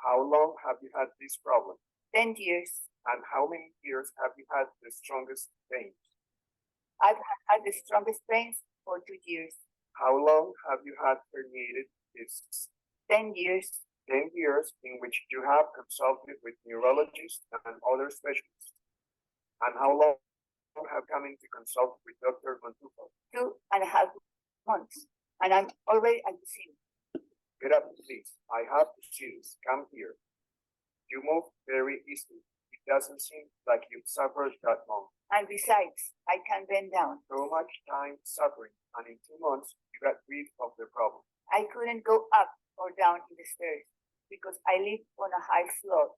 How long have you had this problem? 10 years. And how many years have you had the strongest pains? I've had the strongest pains for 2 years. How long have you had herniated discs? 10 years. 10 years in which you have consulted with neurologists and other specialists. And how long have come in to consult with Dr. Montofa? 2.5 months. And I'm already at the scene. Get up, please. I have to see this. Come here. You move very easily. It doesn't seem like you've suffered that long. And besides, I can bend down. So much time suffering, and in 2 months, you got rid of the problem. I couldn't go up or down in the stairs because I live on a high floor,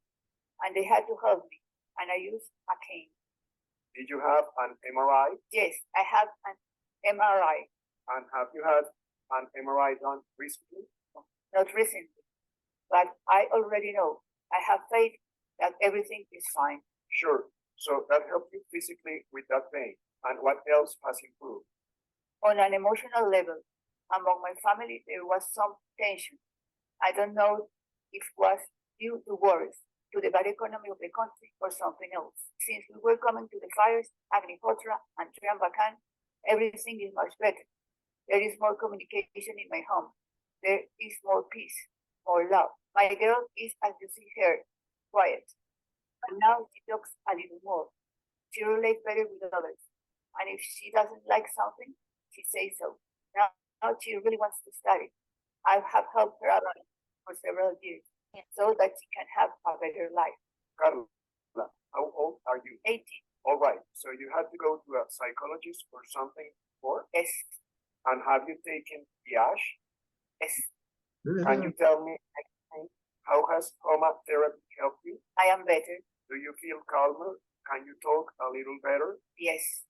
and they had to help me, and I used a cane. Did you have an MRI? Yes, I have an MRI. And have you had an MRI done recently? Not recently, but I already know. I have faith that everything is fine. Sure. So that helped you physically with that pain. And what else has improved? On an emotional level, among my family, there was some tension. I don't know if it was due to worries, to the bad economy of the country, or something else. Since we were coming to the fires, Agnihotra and Triambakan, everything is much better. There is more communication in my home. There is more peace, more love. My girl is, as you see her, quiet. And now she talks a little more. She relates better with others. And if she doesn't like something, she says so. Now she really wants to study. I have helped her out for several years so that she can have a better life. Carla, how old are you? 18. All right. So you had to go to a psychologist or something for? Yes. And have you taken the ash? Yes. Can you tell me how has Homa Therapy helped you? I am better. Do you feel calmer? Can you talk a little better? Yes.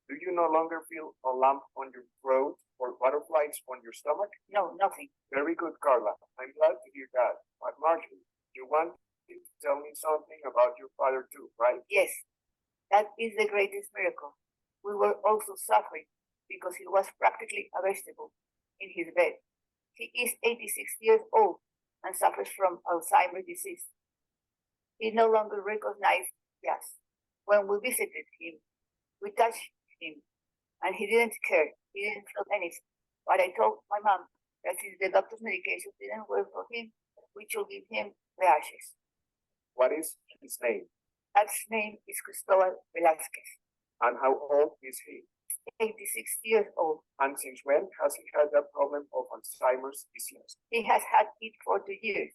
Do you no longer feel a lump on your throat or butterflies on your stomach? No, nothing. Very good, Carla. I'm glad to hear that. But Marjorie, you want to tell me something about your father too, right? Yes. That is the greatest miracle. We were also suffering because he was practically a vegetable in his bed. He is 86 years old and suffers from Alzheimer's disease. He no longer recognized us. When we visited him, we touched him, and he didn't care. He didn't feel anything. But I told my mom that since the doctor's medication didn't work for him, we should give him the ashes. What is his name? His name is Cristobal Velasquez. And how old is he? 86 years old. And since when has he had that problem of Alzheimer's disease? He has had it for 2 years,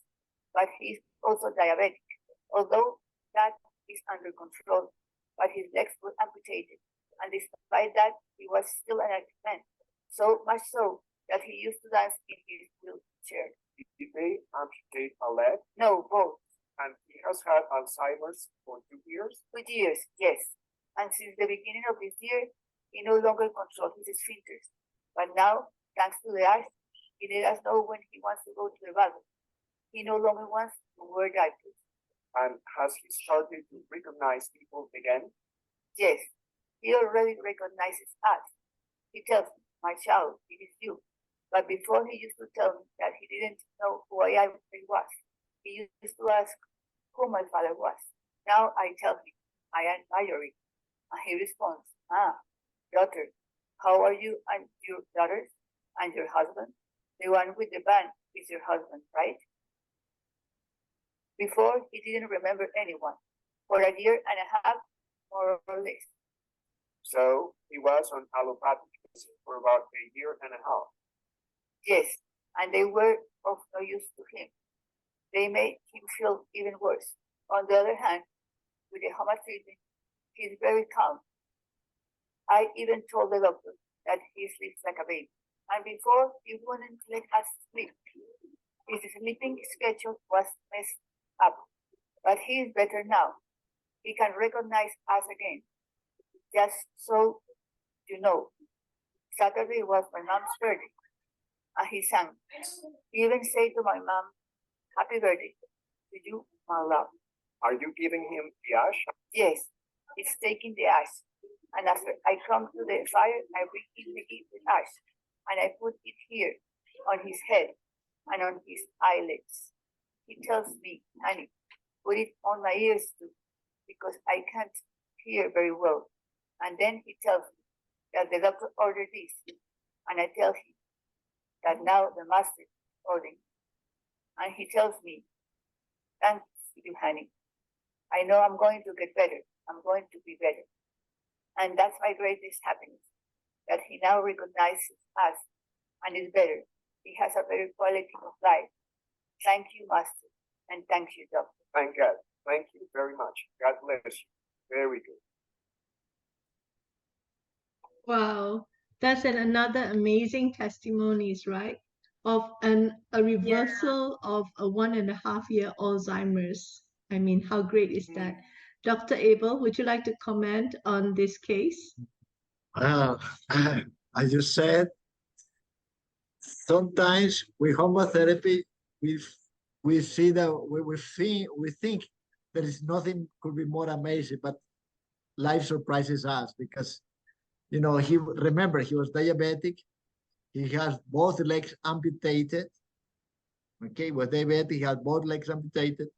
but he's also diabetic, although that is under control. But his legs were amputated, and despite that, he was still an active man. So much so that he used to dance in his wheelchair. Did they amputate a leg? No, both. And he has had Alzheimer's for 2 years? 2 years, yes. And since the beginning of this year, he no longer controls his sphincters. But now, thanks to the ash, he let us know when he wants to go to the bathroom. He no longer wants to wear diapers. And has he started to recognize people again? Yes, he already recognizes us. He tells me, my child, it is you. But before he used to tell me that he didn't know who I was. He used to ask who my father was. Now I tell him, I am Marjorie. And he responds, daughter, how are you and your daughters and your husband? The one with the band is your husband, right? Before, he didn't remember anyone for a year and a half, more or less. So he was on allopathic medicine for about a year and a half. Yes, and they were of no use to him. They made him feel even worse. On the other hand, with the Homa treatment, he's very calm. I even told the doctor that he sleeps like a baby. And before, he wouldn't let us sleep. His sleeping schedule was messed up. But he is better now. He can recognize us again. Just so you know, Saturday was my mom's birthday. And he sang. He even said to my mom, happy birthday to you, my love. Are you giving him the ash? Yes, it's taking the ash. And after I come to the fire, I bring in the heat with ash. And I put it here, on his head, and on his eyelids. He tells me, honey, put it on my ears too, because I can't hear very well. And then he tells me that the doctor ordered this. And I tell him that now the master is ordering. And he tells me, thanks you, honey. I know I'm going to get better. I'm going to be better. And that's my greatest happiness, that he now recognizes us and is better. He has a better quality of life. Thank you, Master, and thank you, Doctor. Thank God. Thank you very much. God bless you. Very good. Wow, that's another amazing testimonies, right? Of a reversal of a 1.5-year Alzheimer's. I mean, how great is that? Dr. Abel, would you like to comment on this case? As you said, sometimes with Homa Therapy, we see that we think there is nothing could be more amazing, but life surprises us because, you know, he was diabetic. He has both legs amputated. Okay, was diabetic. He had both legs amputated,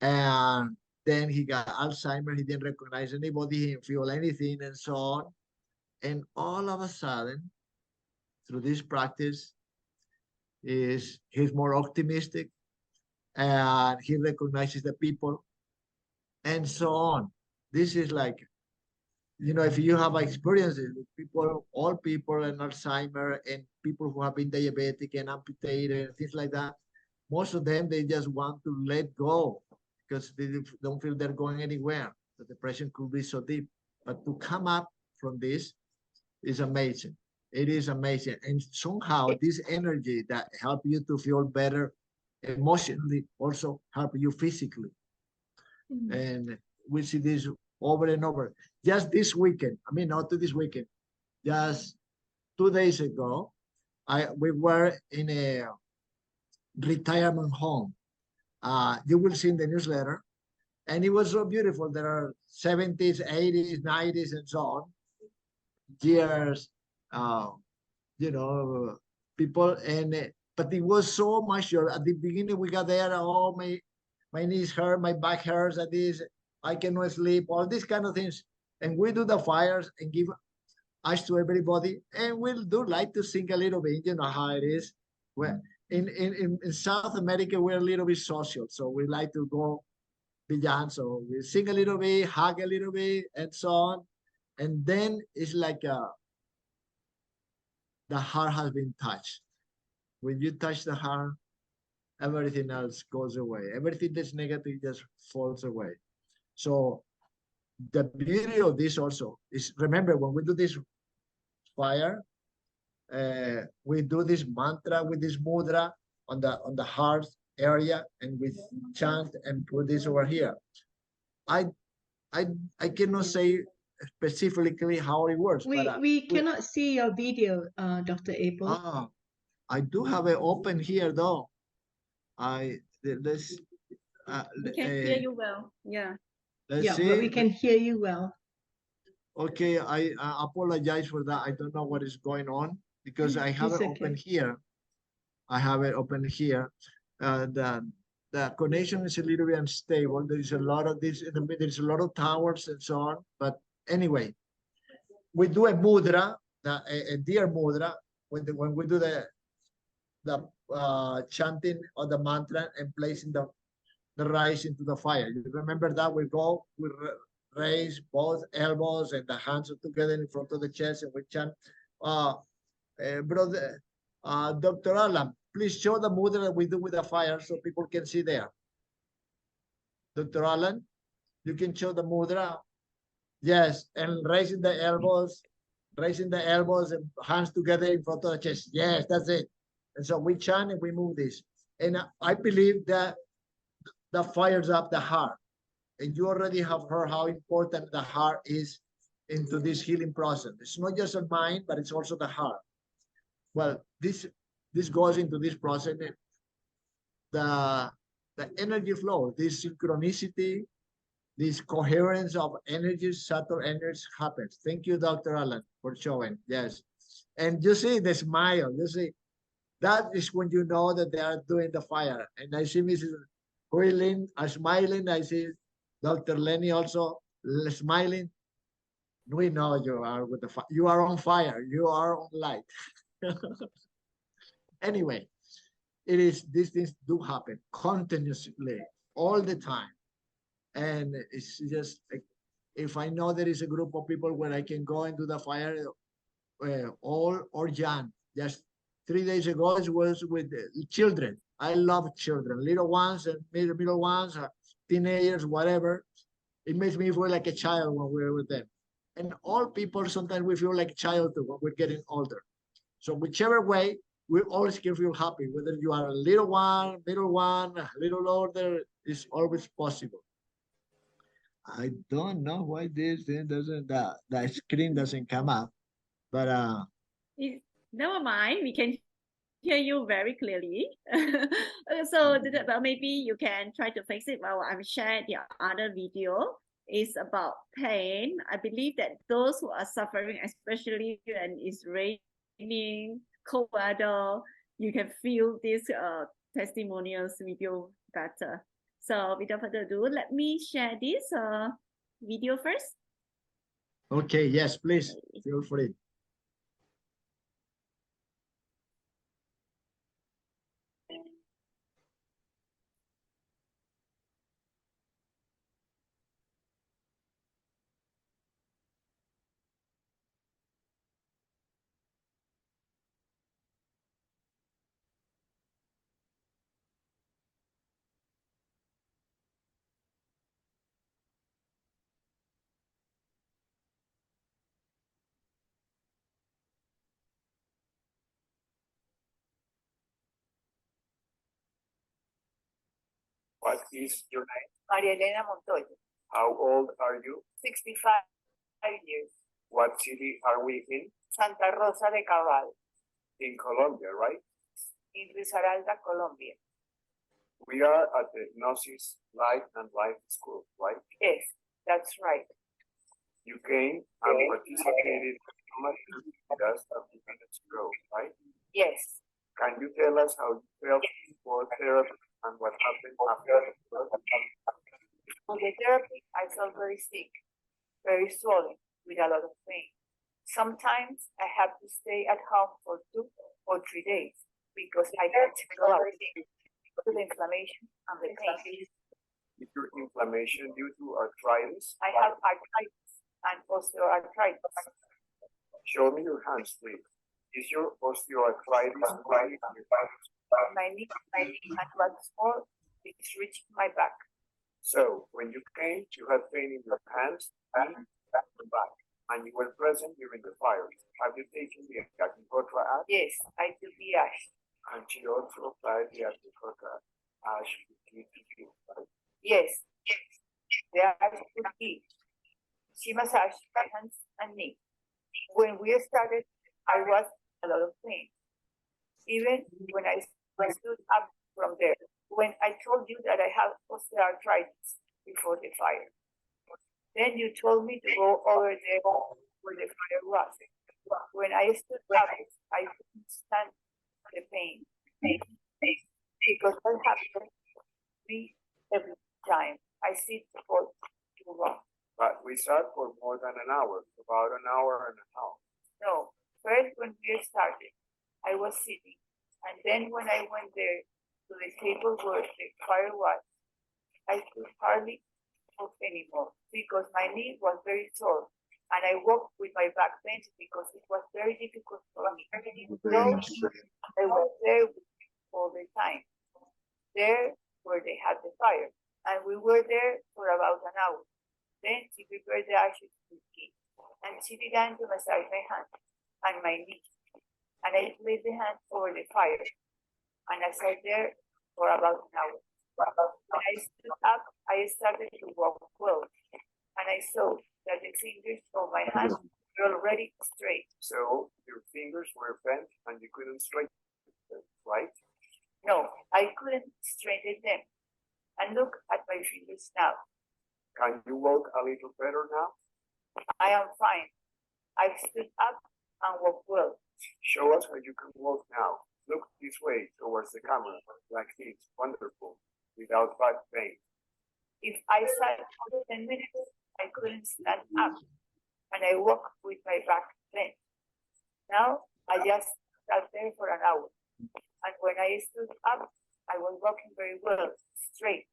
and then he got Alzheimer. He didn't recognize anybody. He didn't feel anything, and so on. And all of a sudden, through this practice, he's more optimistic, and he recognizes the people, and so on. This is like, you know, if you have experiences with people, all people and Alzheimer and people who have been diabetic and amputated and things like that, most of them, they just want to let go because they don't feel they're going anywhere. The depression could be so deep. But to come up from this is amazing. It is amazing. And somehow this energy that help you to feel better emotionally also help you physically. Mm-hmm. And we see this over and over. Just this weekend, I mean, not this weekend, just 2 days ago, we were in a retirement home. You will see in the newsletter, and it was so beautiful. There are 70s, 80s, 90s, and so on years, you know, people, and but it was so much. At the beginning, we got there. Oh, my knees hurt, my back hurts. At this, I cannot sleep. All these kind of things, and we do the fires and give ice to everybody, and we'll do like to sing a little bit. You know how it is. Well, in South America, we're a little bit social, so we like to go beyond. So we sing a little bit, hug a little bit, and so on. And then it's like the heart has been touched. When you touch the heart, everything else goes away. Everything that's negative just falls away. So the beauty of this also is, remember, when we do this fire, we do this mantra with this mudra on the heart area, and we chant and put this over here. I cannot say specifically how it works. We cannot see your video, Dr. Abel. I do have it open here though. We can hear you well. Yeah. Yeah, but we can hear you well. Okay, I apologize for that. I don't know what is going on because I have it open here. I have it open here. The connection is a little bit unstable. There is a lot of this. There's a lot of towers and so on. But anyway, we do a mudra, a deer mudra, when we do the chanting of the mantra and placing the rice into the fire. You remember that we raise both elbows and the hands together in front of the chest, and we chant. Brother, Dr. Alan, please show the mudra that we do with the fire so people can see there. Dr. Alan, you can show the mudra. Yes, and raising the elbows and hands together in front of the chest. Yes, that's it. And so we chant and we move this. And I believe that fires up the heart. And you already have heard how important the heart is into this healing process. It's not just the mind, but it's also the heart. Well, this goes into this process. The energy flow, this synchronicity, this coherence of energy, subtle energy happens. Thank you, Dr. Alan, for showing. Yes. And you see the smile. You see, that is when you know that they are doing the fire. And I see Mrs. Hooi Lin smiling. I see Dr. Lennie also smiling. We know you are with the fire. You are on fire. You are on light. Anyway, these things do happen continuously all the time. And it's just like, if I know there is a group of people where I can go and do the fire, all or young. Just 3 days ago, it was with children. I love children, little ones and middle ones, teenagers, whatever, it makes me feel like a child when we're with them. And all people, sometimes we feel like a child too when we're getting older. So whichever way, we always can feel happy, whether you are a little one, middle one, a little older, it's always possible. I don't know why this thing doesn't, the screen doesn't come up, but Never mind, we can hear you very clearly. So but maybe you can try to fix it while I'm sharing the other video. Is about pain. I believe that those who are suffering, especially when it's raining, cold weather, you can feel this testimonials video better. So without further ado, let me share this video first. okay, yes, please, feel free. What is your name? Maria Elena Montoya, How old are you? 65 years, What city are we in? Santa Rosa de Cabal, In Colombia, right? in Risaralda, Colombia. We are at the Gnosis Life and Life School, right? Yes, that's right. You came and participated in Homa Therapy with us a few minutes ago, right? Yes. Can you tell us how you felt before therapy and what happened after the therapy? On the therapy, I felt very sick, very swollen, with a lot of pain. Sometimes I have to stay at home for 2 or 3 days because I can't go out due to the inflammation and the pain. Is your inflammation due to arthritis? I have arthritis and osteoarthritis. Show me your hands, please. Is your osteoarthritis right? My knee and what's more, it's reaching my back. So, when you came, you had pain in your hands, and back, and you were present during the fire. Have you taken the Acupuncture app? Yes, I do the ash. And she also applied the Acupuncture ash to you, right? Yes, the ash would be. She massaged my hands and knee. When we started, I was in a lot of pain. Even when I stood up from there, when I told you that I have osteoarthritis before the fire. Then you told me to go over there where the fire was. When I stood up, I couldn't stand the pain. Because that happens to me every time. I sit for too long. But we sat for more than an hour, about an hour and a half. No, first when we started, I was sitting. And then when I went there to the table where the fire was, I could hardly move anymore because my knee was very sore. And I walked with my back bent because it was very difficult for me. So I was there all the time, there where they had the fire. And we were there for about an hour. Then she prepared the ashes with me, and she began to massage my hands and my knees. And I placed the hands over the fire, and I sat there for about an hour. When I stood up, I started to walk well, and I saw that the fingers of my hands were already straight. So your fingers were bent and you couldn't straighten them, right? No, I couldn't straighten them. And look at my fingers now. Can you walk a little better now? I am fine. I've stood up and walked well. Show us how you can walk now. Look this way towards the camera, like this. Wonderful. Without back pain. If I sat for 10 minutes, I couldn't stand up, and I walked with my back bent. Now, I just sat there for an hour, and when I stood up, I was walking very well, straight,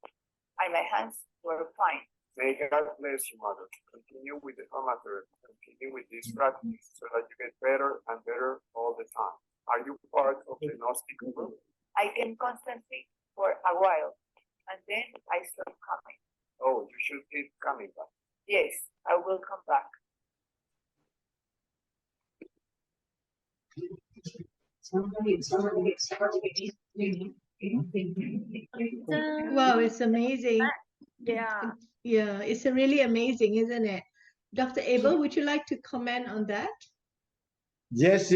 and my hands were fine. May God bless you, mother. Continue with the Homa Therapy. Continue with this practice so that you get better and better all the time. Are you part of the Gnostic group? I came constantly for a while, and then I stopped coming. Oh, you should keep coming back. Yes, I will come back. Wow, it's amazing. Yeah. Yeah, it's a really amazing, isn't it? Dr. Abel, would you like to comment on that? Yes.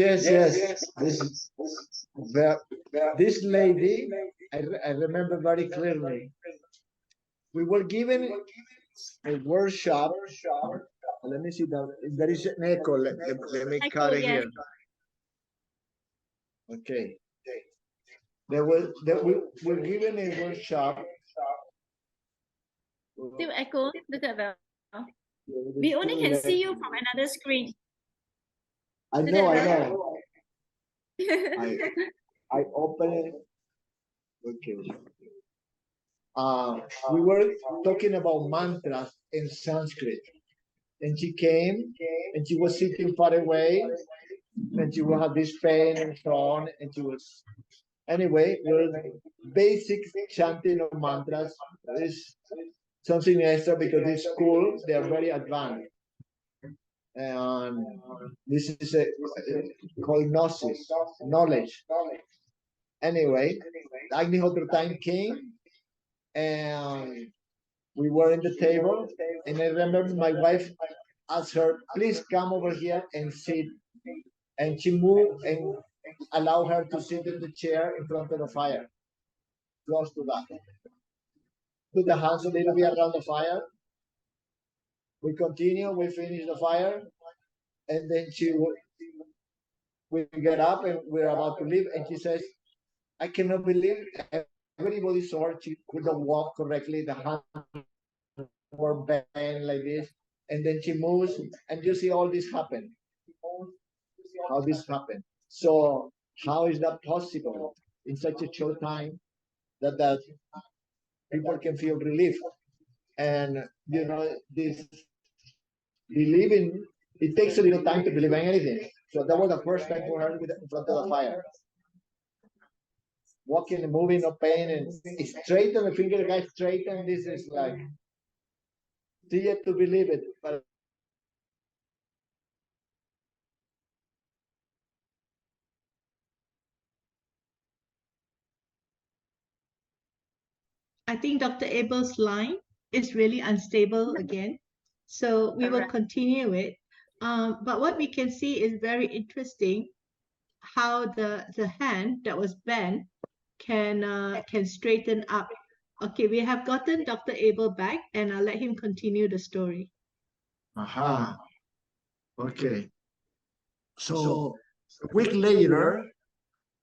This lady, I remember very clearly. We were given a workshop. Let me see that there is an echo. Let me cut it here. Okay. We were given a workshop. Still echo, Dr. Abel. We only can see you from another screen. I know. I open it. Okay. We were talking about mantras in Sanskrit, and she came, and she was sitting far away, and she would have this pain and so on, and she was anyway. Basic chanting of mantras is something extra because in school they are very advanced. And this is called gnosis, knowledge. Anyway, the Agnihotra time came, and we were in the table, and I remember my wife asked her, please come over here and sit. And she moved and allowed her to sit in the chair in front of the fire, close to that. Put the hands a little bit around the fire. We continue, we finish the fire, and then we get up and we're about to leave, and she says, I cannot believe everybody saw her. She couldn't walk correctly, the hands were bent like this, and then she moves, and you see all this happen. How this happened. So how is that possible in such a short time that people can feel relief? And you know, this believing, it takes a little time to believe in anything. So that was the first time for her in front of the fire. Walking and moving, no pain, and straighten the finger, guys, straighten. This is like, see it to believe it. But I think Dr. Abel's line is really unstable again. So we will continue it. But what we can see is very interesting how the hand that was bent can straighten up. Okay, we have gotten Dr. Abel back, and I'll let him continue the story. Aha. Okay. So a week later,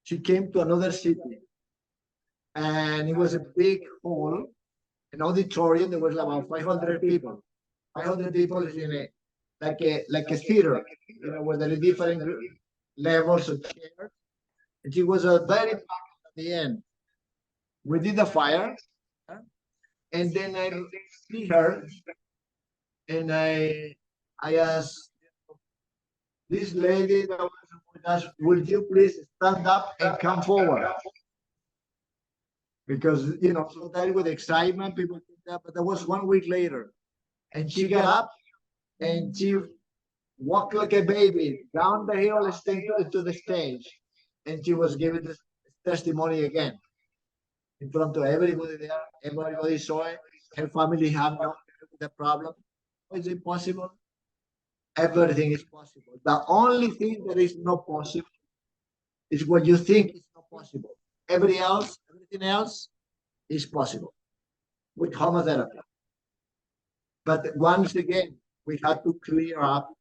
she came to another city, and it was a big hall, an auditorium. There was about 500 people. 500 people is in like a theater, you know, where there are different levels of chairs. And she was very packed at the end. We did the fire, and then I see her, and I asked this lady that was with us, would you please stand up and come forward? Because, you know, sometimes with excitement, people think that, but that was 1 week later. And she got up and she walked like a baby down the hill to the stage. And she was giving this testimony again in front of everybody there. Everybody saw it. Her family had no problem. Is it possible? Everything is possible. The only thing that is not possible is what you think is not possible. Everything else is possible with Homa Therapy. But once again, we have to clear up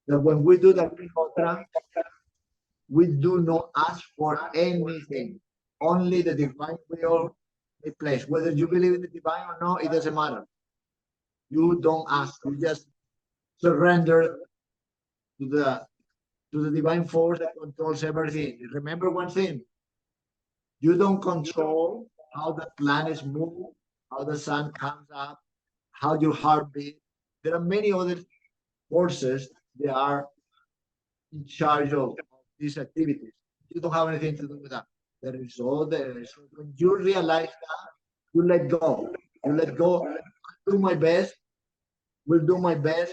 that when we do the Agnihotra, we do not ask for anything. Only the divine will be placed. Whether you believe in the divine or not, it doesn't matter. You don't ask. You just surrender to the divine force that controls everything. Remember one thing: you don't control how the planets move, how the sun comes up, how your heart beats. There are many other forces that are in charge of these activities. You don't have anything to do with that. There is all there is. When you realize that, you let go. You let go. do my best, will do my best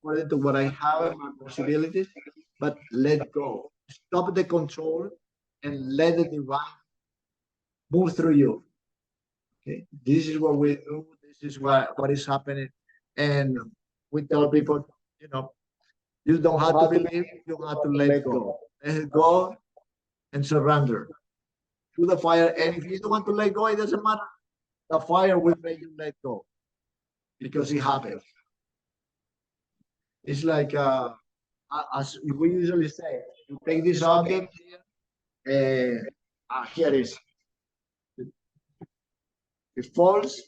according to what I have, my possibilities, but let go. Stop the control and let the divine move through you. Okay, this is what we do. This is what is happening, and we tell people, you know, you don't have to believe, you have to let go. Let go and surrender to the fire. And if you don't want to let go, it doesn't matter. The fire will make you let go because it happens. It's like, as we usually say, you take this object here, here it is. It falls,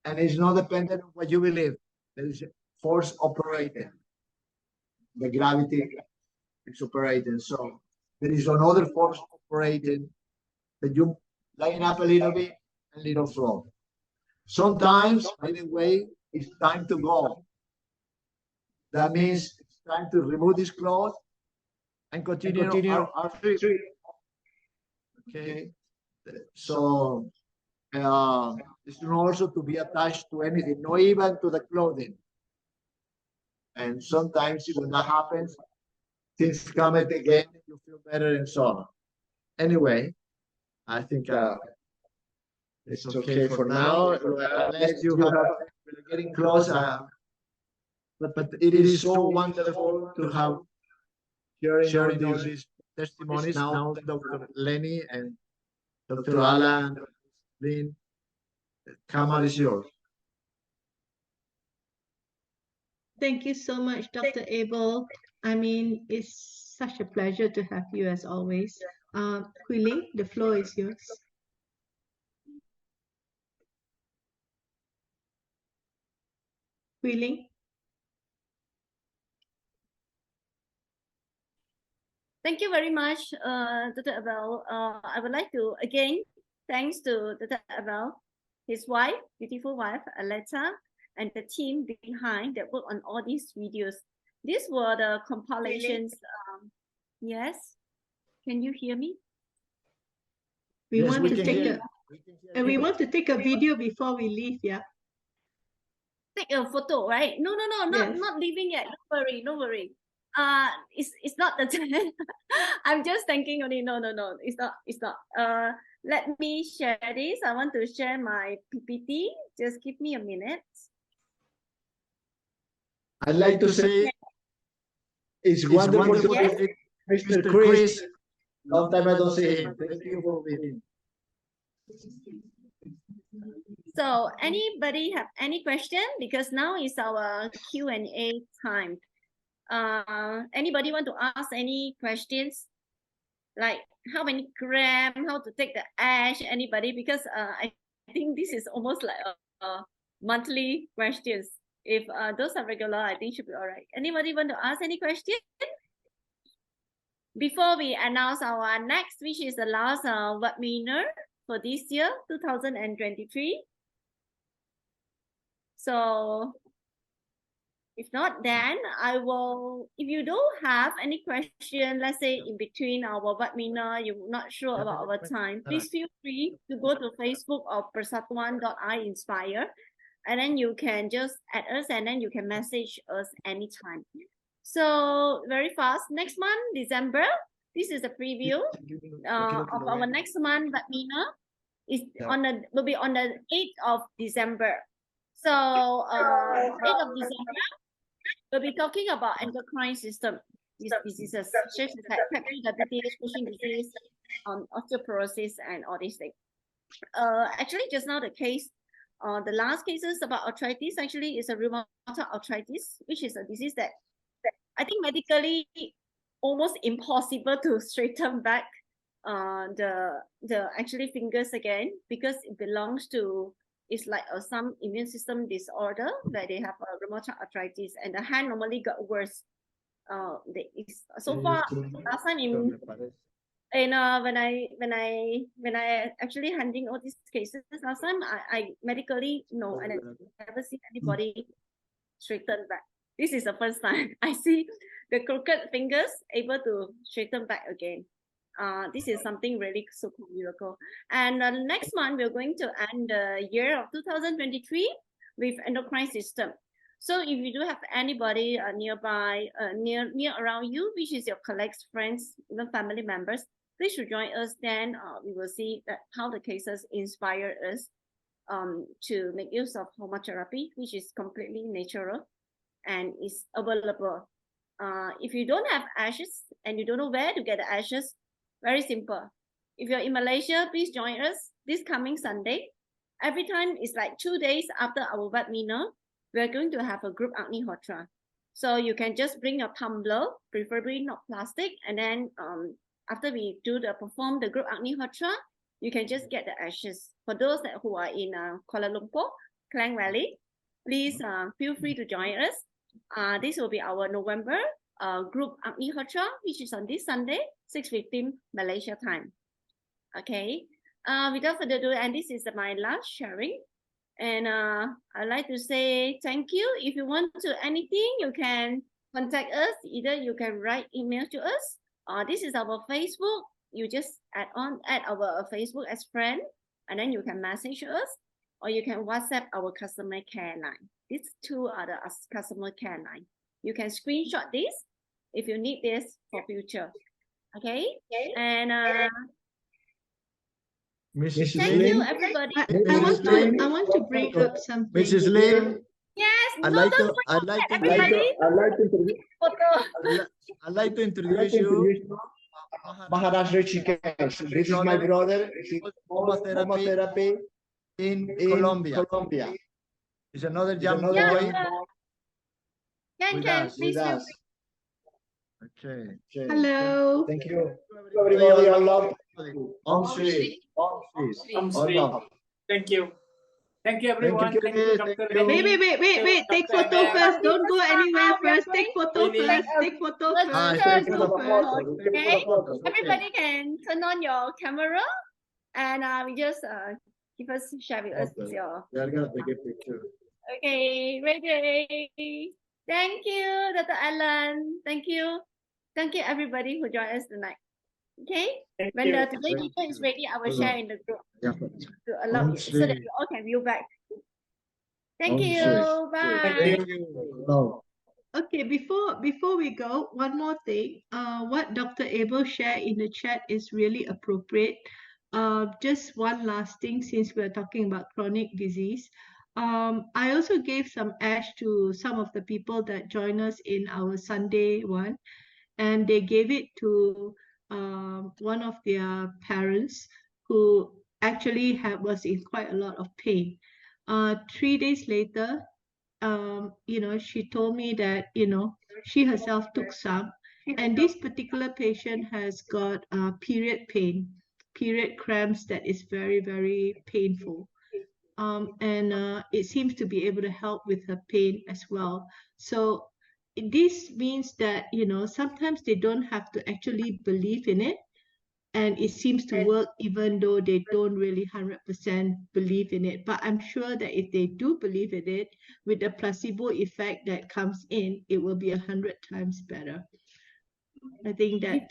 and it's not dependent on what you believe. There is a force operating. The gravity is operating. So there is another force operating that you line up a little bit, a little flow. Sometimes, by the way, it's time to go. That means it's time to remove this cloth and continue our trip. Okay. So it's not also to be attached to anything, not even to the clothing. And sometimes when that happens, things come again, you feel better and so on. Anyway, I think it's okay for now. Unless you have, we're getting close. But it is so wonderful to have sharing all these testimonies now. Dr. Lennie and Dr. Alan, Lin, the camera is yours. Thank you so much, Dr. Abel. I mean, it's such a pleasure to have you as always. Hooi Lin, the floor is yours. Hooi Lin. Thank you very much, Dr. Abel. I would like to, again, thanks to Dr. Abel, his wife, beautiful wife, Aletta, and the team behind that work on all these videos. These were the compilations. Yes, can you hear me? We Yes, want we to can take hear a, and we want to take a video before we leave. Yeah. Take a photo, right? No, Yes. not leaving yet. Don't worry, don't worry. It's not the time. I'm just thinking only. No, it's not. Let me share this. I want to share my PPT. Just give me a minute. I'd like to say it's wonderful to meet Mr. Chris. Long time I don't see him. Thank you for being. So anybody have any question? Because now is our Q&A time. Anybody want to ask any questions? Like how many grams, how to take the ash, anybody? Because I think this is almost like a monthly questions. If those are regular, I think should be all right. Anybody want to ask any question? Before we announce our next, which is the last webinar for this year, 2023. So if not, then I will, if you don't have any question, let's say in between our webinar, you're not sure about our time, please feel free to go to Facebook of Persatuan I-Inspire, and then you can just add us and then you can message us anytime. So very fast, next month, December, this is a preview of our next month webinar. Is will be on the 8th of December. So 8th of December, we'll be talking about endocrine system diseases, such as like type 2 diabetes, Cushing disease, osteoporosis, and all these things. Actually, just now the case, the last cases about arthritis actually is a rheumatoid arthritis, which is a disease that I think medically almost impossible to straighten back the actually fingers again, because it belongs to, it's like some immune system disorder that they have rheumatoid arthritis, and the hand normally got worse. So far last time in when I actually handling all these cases last time, I medically no, and I never seen anybody straighten back. This is the first time I see the crooked fingers able to straighten back again. This is something really super miracle. And next month we're going to end the year of 2023 with endocrine system. So if you do have anybody nearby, near around you, which is your colleagues, friends, even family members, please should join us. Then we will see that how the cases inspire us to make use of Homa therapy, which is completely natural and is available. If you don't have ashes and you don't know where to get the ashes, very simple. If you're in Malaysia, please join us this coming Sunday. Every time it's like 2 days after our webinar, we're going to have a group Agnihotra. So you can just bring a tumbler, preferably not plastic, and then after we perform the group Agnihotra, you can just get the ashes. For those who are in Kuala Lumpur, Klang Valley, please feel free to join us. This will be our November group Agnihotra, which is on this Sunday, 6:15 Malaysia time. Okay, without further ado, and this is my last sharing. And I'd like to say thank you. If you want to anything, you can contact us. Either you can write email to us. This is our Facebook. You just add our Facebook as friend, and then you can message us, or you can WhatsApp our customer care line. These two are the customer care line. You can screenshot this if you need this for future. Okay, and Mrs. thank Lin, you, everybody. I want to bring up something. Mrs. Lin, Yes, I'd no, like don't to, I'd like to, everybody. I'd like to introduce you Maharashtra Chikesh. This is my brother. Homa Homa Therapy in in Colombia. Colombia. He's another young another boy young Can us, please with feel us. Okay. Okay. Hello. Thank you. Everybody, I love Ong Sri. Ong Thank you. Thank you, everyone. you, Thank you, thank Dr. you. Lennie. Wait. Take Dr. photo Abel. first. Don't go anywhere We are first. Take photo Really? first. Take photo Hi. first. Take Take photo first. Okay, Okay. everybody can turn on your camera, and we just share with us Okay. your. We are gonna take a picture. Okay, ready. Thank you, Dr. Alan. Thank you everybody who joined us tonight. Okay, Thank when you. the today video is ready, I will share in the group Yeah. to allow you so that you all can view back. Thank you. Bye. Thank you. No. Okay, before we go, one more thing. What Dr. Abel shared in the chat is really appropriate. Just one last thing, since we're talking about chronic disease. I also gave some ash to some of the people that join us in our Sunday one, and they gave it to one of their parents who actually was in quite a lot of pain. 3 days later, she told me that, she herself took some, and this particular patient has got period pain, period cramps that is very, very painful. And it seems to be able to help with her pain as well. So this means that, sometimes they don't have to actually believe in it, and it seems to work even though they don't really 100% believe in it. But I'm sure that if they do believe in it, with the placebo effect that comes in, it will be 100 times better. I think that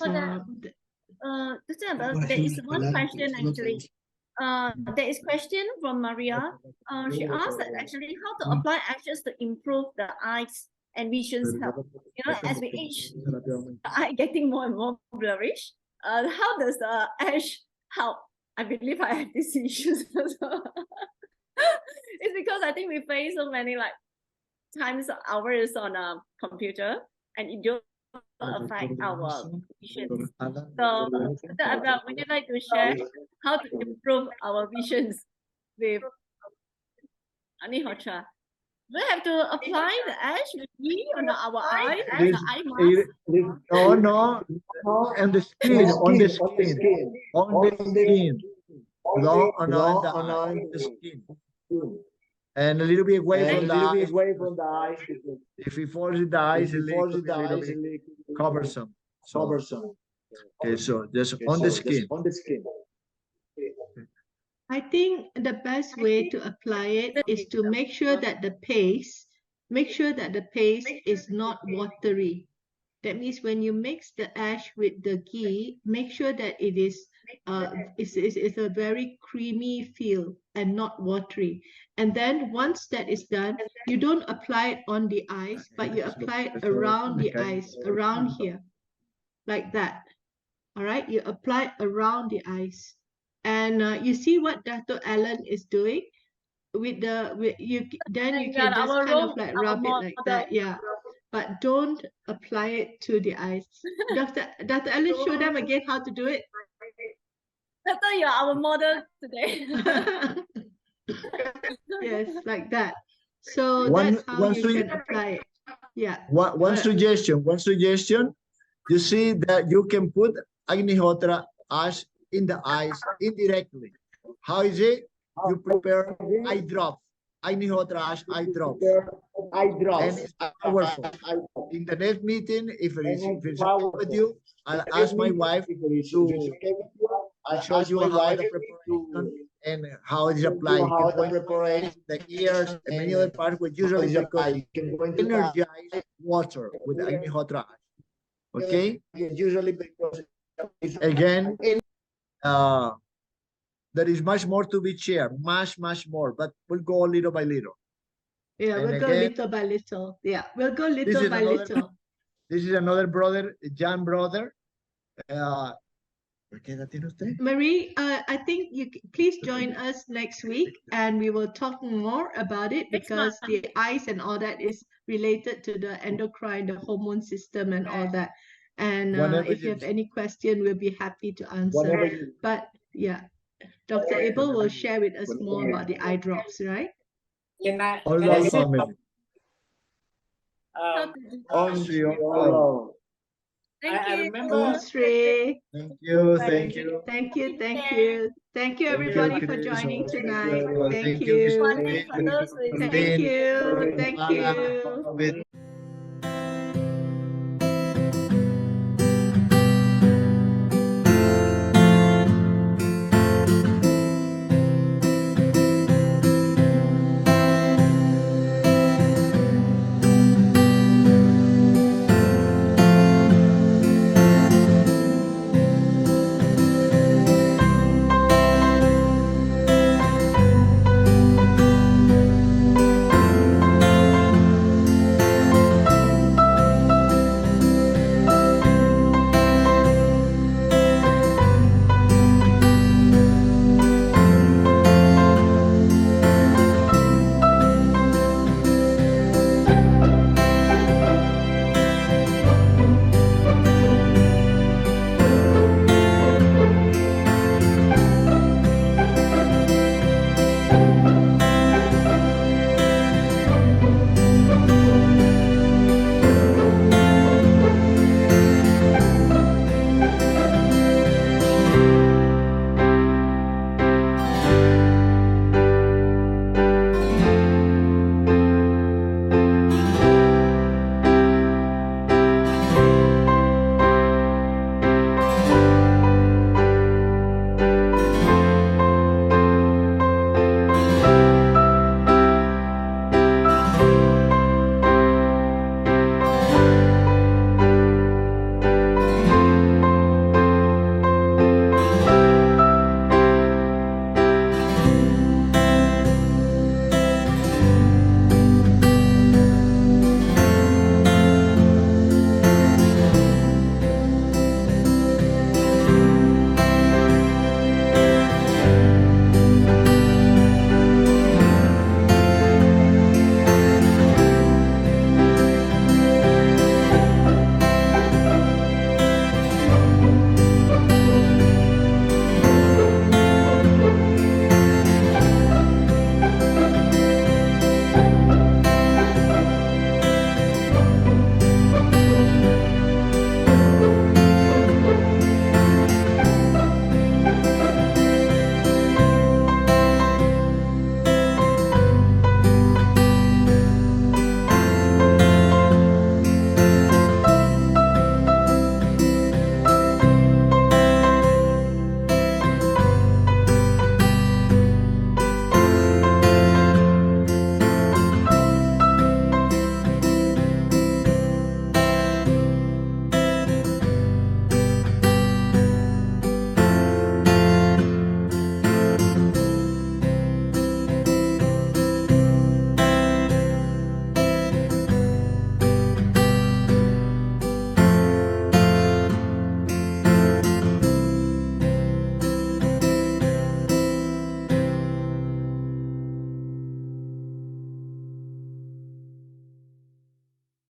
there is one question actually. There is question from Maria. She asked that actually how to apply actions to improve the eyes and vision's health. As we age, the eye getting more and more blurrish. How does the ash help? I believe I have these issues also. It's because I think we face so many hours on a computer, and it don't affect our vision. So, Dr. Abel, would you like to share how to improve our visions with Agnihotra? Do we have to apply the ash with me on our eyes as an eye mask? No, on the skin, on the skin. No, on the skin. And a little bit away from the eyes. If it falls in the eyes, it will be a little bit cumbersome. Okay, so just on the skin. I think the best way to apply it is to make sure that the paste is not watery. That means when you mix the ash with the ghee, make sure that it is it's a very creamy feel and not watery. And then once that is done, you don't apply it on the eyes, but you apply it around the eyes, around here, like that. All right, you apply it around the eyes. And you see what Dr. Allen is doing with you can just kind of like rub it like that, yeah. But don't apply it to the eyes. Dr. Allen, show them again how to do it. Doctor, you're our model today. Yes, like that. So One- that's how one you sweet- can apply it. Yeah. One suggestion. You see that you can put Agnihotra ash in the eyes indirectly. How is it? You prepare eye drops. Agnihotra ash eye drops. And it's powerful. In the next meeting, if it's okay with you, I'll ask my wife to show you how the preparation and how it's applied. You can prepare the ears and many other parts, which usually because energize water with Agnihotra ash. Okay? Usually because Again, there is much more to be shared, much more, but we'll go little by little. Yeah, And we'll go again, little by little. Yeah, we'll go is little by another- little. This is another brother, John brother. ¿Qué edad tiene usted? Marie, I think please join us next week and we will talk more about it Next because month. the eyes and all that is related to the endocrine, the hormone system and all that. And Whenever if you you- have any question, we'll be happy to answer. whenever you But yeah, Dr. Abel will share with us more about the eye drops, right? Can I? All can I those say, family. Thank I you. remember- Om Shri. Thank you, thank you. Thank you, thank you. Thank you everybody for Chris. joining tonight. Thank Thank you, you. Funding for those with Thank you. Thank you. With